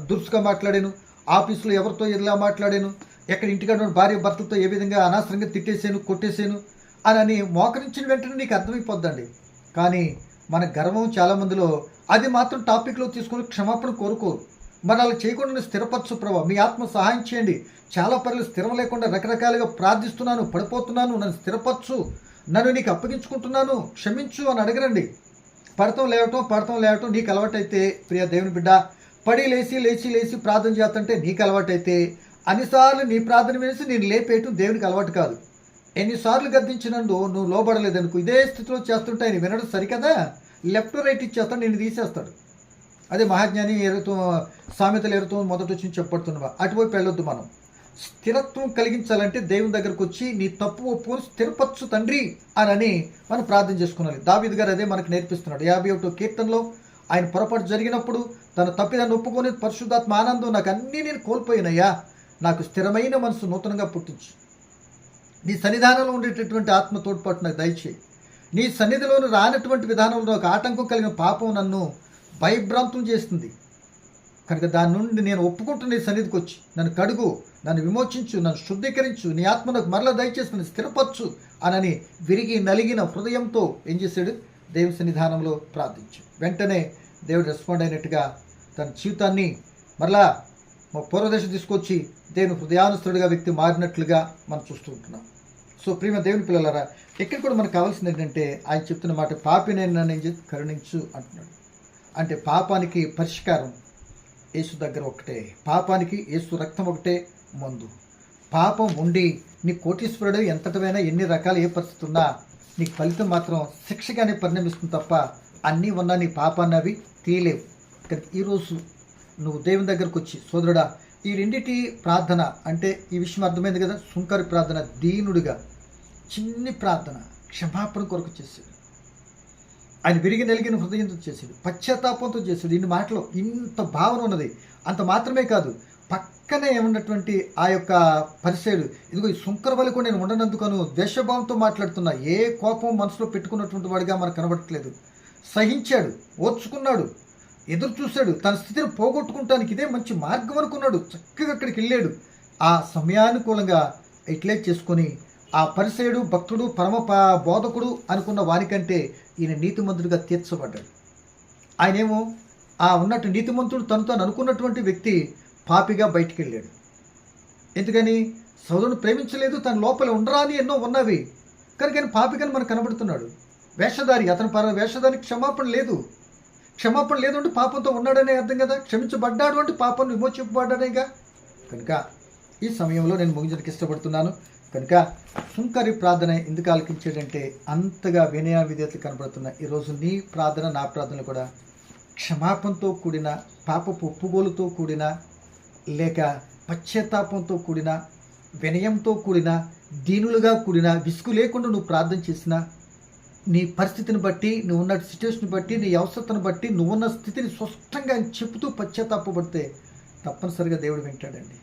దురుసుగా మాట్లాడాను, ఆఫీసులో ఎవరితో ఎలా మాట్లాడాను, ఎక్కడ ఇంటికాడ భార్య భర్తలతో ఏ విధంగా అనవసరంగా తిట్టేసాను, కొట్టేశాను అని మోకరించిన వెంటనే నీకు అర్థమైపోద్దండి. కానీ మన గర్వం చాలామందిలో అది మాత్రం టాపిక్లో తీసుకొని క్షమాపణ కోరుకోరు. మరి అలా చేయకుండా స్థిరపరచు ప్రభా, మీ ఆత్మ సహాయం చేయండి, చాలా పనులు స్థిరం లేకుండా రకరకాలుగా ప్రార్థిస్తున్నాను, పడిపోతున్నాను, నన్ను స్థిరపరచు, నన్ను నీకు అప్పగించుకుంటున్నాను, క్షమించు అని అడగరండి. పడతాం లేవటం నీకు అలవాటైతే, ప్రియ దేవుని బిడ్డ, పడి లేచి లేచి లేచి ప్రార్థన చేస్తుంటే నీకు అలవాటైతే, అన్నిసార్లు నీ ప్రార్థన వేసి నేను లేపేయటం దేవునికి అలవాటు కాదు. ఎన్నిసార్లు గద్దించినందు నువ్వు లోబడలేదనుకో, ఇదే స్థితిలో చేస్తుంటే ఆయన వినడం సరికదా, లెఫ్ట్ రైట్ ఇచ్చేస్తాడు, నేను తీసేస్తాడు. అదే మహాజ్ఞాని సామెతలు ఎరుతో మొదటి వచ్చి చెప్పబడుతున్నవా, అటువైపు వెళ్ళొద్దు. మనం స్థిరత్వం కలిగించాలంటే దేవుని దగ్గరకు వచ్చి నీ తప్పు ఒప్పుకొని స్థిరపరచు తండ్రి అని మనం ప్రార్థన చేసుకున్నాలి. దావీదు గారు అదే మనకు నేర్పిస్తున్నాడు. 51వ కీర్తనలో ఆయన పొరపాటు జరిగినప్పుడు తన తప్పిదాన్ని ఒప్పుకొని, పరిశుద్ధాత్మ ఆనందం, నాకు అన్నీ నేను కోల్పోయినయ్యా, నాకు స్థిరమైన మనసు నూతనంగా పుట్టించు, నీ సన్నిధానంలో ఉండేటటువంటి ఆత్మ తోడ్పాటు నాకు దయచేయి, నీ సన్నిధిలోను రానటువంటి విధానంలో ఒక ఆటంకం కలిగిన పాపం నన్ను భయభ్రాంతం చేస్తుంది కనుక దాని నుండి నేను ఒప్పుకుంటూ నీ సన్నిధికి వచ్చి నన్ను కడుగు, నన్ను విమోచించు, నన్ను శుద్ధీకరించు, నీ ఆత్మ నాకు మరలా దయచేసి నన్ను స్థిరపరచు అని విరిగి నలిగిన హృదయంతో ఏం చేశాడు, దేవుని సన్నిధానంలో ప్రార్థించు. వెంటనే దేవుడు రెస్పాండ్ అయినట్టుగా తన జీవితాన్ని మరలా పూర్వదశ తీసుకొచ్చి దేవుని హృదయానుస్తుడిగా వ్యక్తి మారినట్లుగా మనం చూస్తూ ఉంటున్నాం. సో ప్రియమైన దేవుని పిల్లలారా, ఇక్కడ కూడా మనకు కావాల్సింది ఏంటంటే ఆయన చెప్తున్న మాట, పాపినైనా నేను కరుణించు అంటున్నాడు. అంటే పాపానికి పరిష్కారం యేసు దగ్గర ఒకటే, పాపానికి యేసు రక్తం ఒకటే మందు. పాపం ఉండి నీ కోటీశ్వరుడు ఎంతటైనా ఎన్ని రకాల ఏ పరిస్థితి ఉన్నా నీకు ఫలితం మాత్రం శిక్షగానే పరిణమిస్తుంది తప్ప అన్నీ ఉన్నా నీ పాపాన్ని అవి తీయలేవు. కానీ ఈరోజు నువ్వు దేవుని దగ్గరకు వచ్చి, సోదరుడా, ఈ రెండిటి ప్రార్థన అంటే ఈ విషయం అర్థమైంది కదా, సుంకరి ప్రార్థన, దీనుడిగా చిన్ని ప్రార్థన, క్షమాపణ కొరకు చేశాడు. ఆయన విరిగి నలిగిన హృదయంతో చేశాడు, పశ్చాత్తాపంతో చేశాడు. ఇన్ని మాటలు ఇంత భావన ఉన్నది. అంత మాత్రమే కాదు, పక్కనే ఉన్నటువంటి ఆ యొక్క పరిసేయుడు, ఇదిగో ఈ సుంకర వల్ల కూడా నేను ఉండనందుకను ద్వేషభావంతో మాట్లాడుతున్నా, ఏ కోపం మనసులో పెట్టుకున్నటువంటి వాడిగా మనకు కనబడట్లేదు. సహించాడు, ఓర్చుకున్నాడు, ఎదురు చూశాడు, తన స్థితిని పోగొట్టుకుంటానికి ఇదే మంచి మార్గం అనుకున్నాడు. చక్కగా అక్కడికి వెళ్ళాడు. ఆ సమయానుకూలంగా ఇట్లే చేసుకొని ఆ పరిసేయుడు భక్తుడు పరమ బోధకుడు అనుకున్న వానికంటే ఈయన నీతిమంతుడిగా తీర్చబడ్డాడు. ఆయనేమో ఆ ఉన్నట్టు నీతిమంతుడు తను అనుకున్నటువంటి వ్యక్తి పాపిగా బయటికి వెళ్ళాడు. ఎందుకని సోదరుని ప్రేమించలేదు, తన లోపల ఉండరాని ఎన్నో ఉన్నవి కనుక ఆయన పాపిగాని మనకు కనబడుతున్నాడు. వేషధారి, అతని వేషధారికి క్షమాపణ లేదు. క్షమాపణ లేదు అంటే పాపంతో ఉన్నాడనే అర్థం కదా. క్షమించబడ్డాడు అంటే పాపం విమోచింపబడ్డాడేగా. కనుక ఈ సమయంలో నేను ముగించడానికి ఇష్టపడుతున్నాను. కనుక సుంకరి ప్రార్థన ఎందుకు ఆలకించాడంటే అంతగా వినయ విధేయతలు కనబడుతున్నాయి. ఈరోజు నీ ప్రార్థన, నా ప్రార్థనలు కూడా క్షమాపణతో కూడిన, పాపపు ఒప్పుగోలుతో కూడిన, లేక పశ్చాత్తాపంతో కూడిన, వినయంతో కూడిన, దీనులుగా కూడిన, విసుగు లేకుండా నువ్వు ప్రార్థన చేసినా, నీ పరిస్థితిని బట్టి, నువ్వు ఉన్న సిచ్యువేషన్ బట్టి, నీ అవసరతను బట్టి, నువ్వున్న స్థితిని స్పష్టంగా చెబుతూ పశ్చాత్తాపడితే తప్పనిసరిగా దేవుడు వింటాడండి,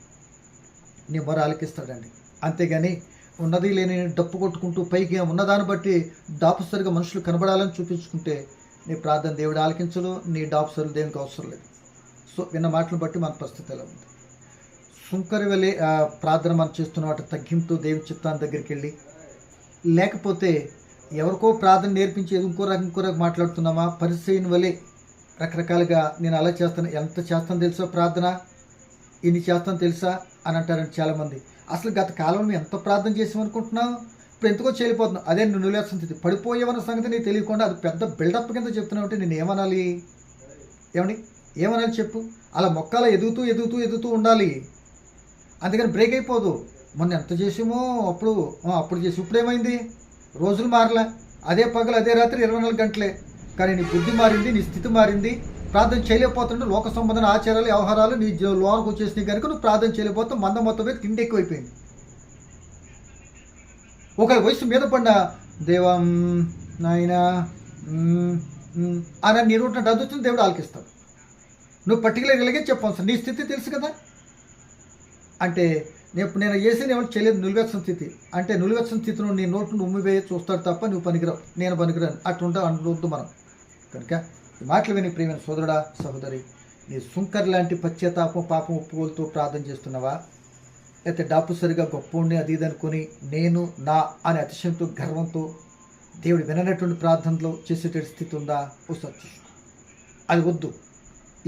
నీ మొర ఆలకిస్తాడండి. అంతేగాని ఉన్నది లేని డప్పు కొట్టుకుంటూ పైకి ఉన్నదాన్ని బట్టి డాపుసరిగా మనుషులు కనబడాలని చూపించుకుంటే నీ ప్రార్థన దేవుడు ఆలకించడు, నీ డాపుసరులు దేవునికి అవసరం లేదు. సో విన్న మాటలను బట్టి మన పరిస్థితి ఎలా ఉంది. సుంకరి వెళ్ళి ప్రార్థన మనం చేస్తున్న వాటి తగ్గింపుతో దేవుని చిత్తాన్ని దగ్గరికి వెళ్ళి, లేకపోతే ఎవరికో ప్రార్థన నేర్పించి ఇంకో రకం మాట్లాడుతున్నామా, పరిచయం వలె రకరకాలుగా నేను అలా చేస్తాను, ఎంత చేస్తాను తెలుసా ప్రార్థన, ఇన్ని చేస్తాను తెలుసా అని అంటారండి చాలామంది. అసలు గత కాలంలో ఎంత ప్రార్థన చేసామనుకుంటున్నావు, ఇప్పుడు ఎందుకో చేయలేకపోతున్నావు. అదే నువ్వు నిలేసిన స్థితి, పడిపోయేవన్న సంగతి నీకు తెలియకుండా అది పెద్ద బిల్డప్ కింద చెప్తున్నావు అంటే నేను ఏమనాలి, ఏమనాలి చెప్పు. అలా మొక్కలా ఎదుగుతూ ఉండాలి. అందుకని బ్రేక్ అయిపోదు. మొన్న ఎంత చేసామో అప్పుడు చేసి ఇప్పుడేమైంది, రోజులు మారలే, అదే పగలు అదే రాత్రి 24 గంటలే. కానీ నీ బుద్ధి మారింది, నీ స్థితి మారింది, ప్రార్థన చేయలేకపోతుంటే లోక సంబంధమైన ఆచారాలు వ్యవహారాలు నీ లోనికి వచ్చేసినాయి కనుక నువ్వు ప్రార్థన చేయలేకపోతావు. మంద మొత్తం మీద తిండి ఎక్కువైపోయింది. ఒక వయసు మీద పడిన దేవం నాయన అని నీ రూట్ అదుతుంది, దేవుడు ఆలకిస్తాడు. నువ్వు పర్టికులర్ ఇలాగే చెప్పాల్సి, నీ స్థితి తెలుసు కదా. అంటే నేను చేసేది ఏమంటే చేయలేదు, నిలువెచ్చని స్థితి అంటే నిలువెచ్చని స్థితిలో నీ నోటు ఉమ్మివేయ చూస్తాడు తప్ప నువ్వు పనికిరావు, నేను పనికిరాను అట్లుంటా అంటూ మనం. కనుక ఈ మాటలు విని ప్రియమైన సోదరుడా, సహోదరి, నీ సుంకర్ లాంటి పశ్చాత్తాపం, పాపం ఒప్పుకోలతో ప్రార్థన చేస్తున్నావా, లేకపోతే డాపు సరిగా గొప్ప ఉండి అది ఇది అనుకుని నేను నా అనే అతిశయంతో గర్వంతో దేవుడు విననటువంటి ప్రార్థనలో చేసేట స్థితి ఉందా ఒకసారి చూసుకో. అది వద్దు.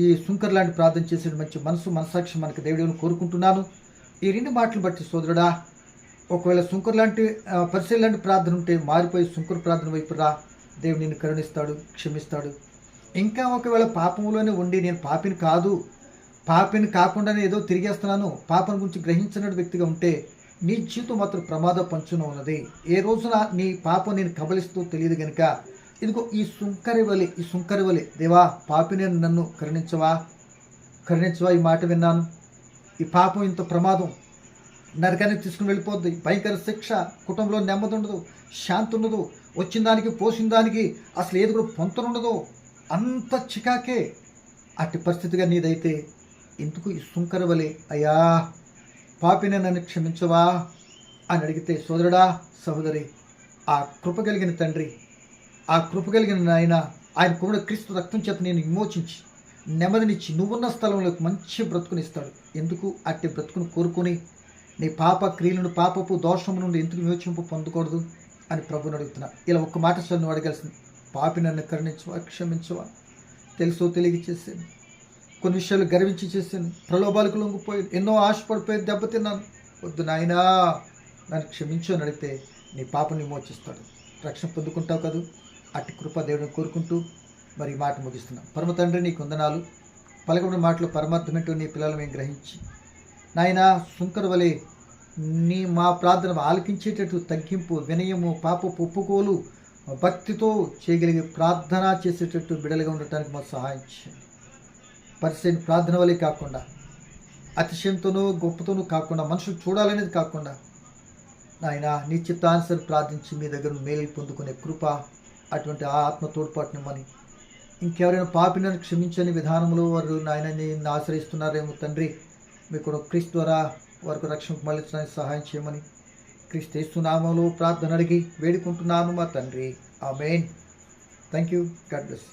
ఈ సుంకర్ లాంటి ప్రార్థన చేసే మంచి మనసాక్షి మనకి దేవుడు కోరుకుంటున్నాను. ఈ 2 మాటలు బట్టి సోదరుడా, ఒకవేళ సుంకర్ లాంటి పరిశీలన లాంటి ప్రార్థన ఉంటే మారిపోయి సుంకర్ ప్రార్థన వైపు రా. దేవుడు నిన్ను కరుణిస్తాడు, క్షమిస్తాడు. ఇంకా ఒకవేళ పాపంలోనే ఉండి నేను పాపిని కాకుండానే ఏదో తిరిగేస్తున్నాను, పాపం గురించి గ్రహించిన వ్యక్తిగా ఉంటే నీ జీవితం మాత్రం ప్రమాద పంచున ఉన్నది. ఏ రోజున నీ పాపం నేను కబలిస్తూ తెలియదు కనుక ఇదిగో ఈ సుంకరి వలి దేవా పాపిని నన్ను కరుణించవా, ఈ మాట విన్నాను. ఈ పాపం ఇంత ప్రమాదం, నరకానికి తీసుకుని వెళ్ళిపోద్ది, భయంకర శిక్ష, కుటుంబంలో నెమ్మది ఉండదు, శాంతి ఉండదు, వచ్చిన దానికి పోసిన దానికి అసలు ఏది కూడా పొంతనుండదు, అంత చికాకే. అట్టి పరిస్థితిగా నీదైతే ఎందుకు ఈ సుంకరవలి అయ్యా పాపిని నన్ను క్షమించవా అని అడిగితే సోదరుడా, సహోదరి, ఆ కృప కలిగిన తండ్రి, ఆ కృప కలిగిన నాయన, ఆయన కూడా క్రీస్తు రక్తం చేత నేను విమోచించి నెమ్మదినిచ్చి నువ్వున్న స్థలంలో మంచి బ్రతుకునిస్తాడు. ఎందుకు అట్టి బ్రతుకును కోరుకొని నీ పాప క్రియలను, పాపపు దోషము నుండి ఎందుకు విమోచింపు పొందకూడదు అని ప్రభుని అడుగుతున్నా. ఇలా ఒక్క మాట సార్ నువ్వు అడగాల్సింది, పాపి నన్ను కరుణించవా, క్షమించవా, తెలుసో తెలియ చేశాను, కొన్ని విషయాలు గర్వించి చేశాను, ప్రలోభాలకు లొంగిపోయాను, ఎన్నో ఆశపడిపోయి దెబ్బతిన్నాను, వద్దు నాయనా నన్ను క్షమించు అని అడిగితే నీ పాపని విమోచిస్తాడు, రక్షణ పొందుకుంటావు కదా. అట్టి కృప దేవుడిని కోరుకుంటూ మరి ఈ మాట ముగిస్తున్నాం. పరమ తండ్రి నీకు వందనాలు. పలకబడిన మాటలు పరమార్థమేంటో నీ పిల్లలు మేము గ్రహించి నాయనా సుంకర వలె మా ప్రార్థన ఆలకించేటట్టు తగ్గింపు, వినయము, పాపపు ఒప్పుకోలు, భక్తితో చేయగలిగే ప్రార్థన చేసేటట్టు బిడలుగా ఉండటానికి మాకు సహాయం చేయండి. పరిస్థితి ప్రార్థన వలె కాకుండా, అతిశయంతోనూ గొప్పతోనూ కాకుండా, మనుషులు చూడాలనేది కాకుండా నాయన నీ చిత్తానుసరి ప్రార్థించి మీ దగ్గర మేలు పొందుకునే కృప, అటువంటి ఆ ఆత్మ తోడ్పాటునిమ్మని, ఇంకెవరైనా పాపినని క్షమించని విధానంలో వారు నాయన నిన్ను ఆశ్రయిస్తున్నారేమో తండ్రి, మీకు క్రీస్తు ద్వారా వారికి రక్షణకు మళ్ళించడానికి సహాయం చేయమని క్రీస్తు యేసు నామములో ప్రార్థన అడిగి వేడుకుంటున్నాను మా తండ్రి. ఆమేన్. Thank you. God bless.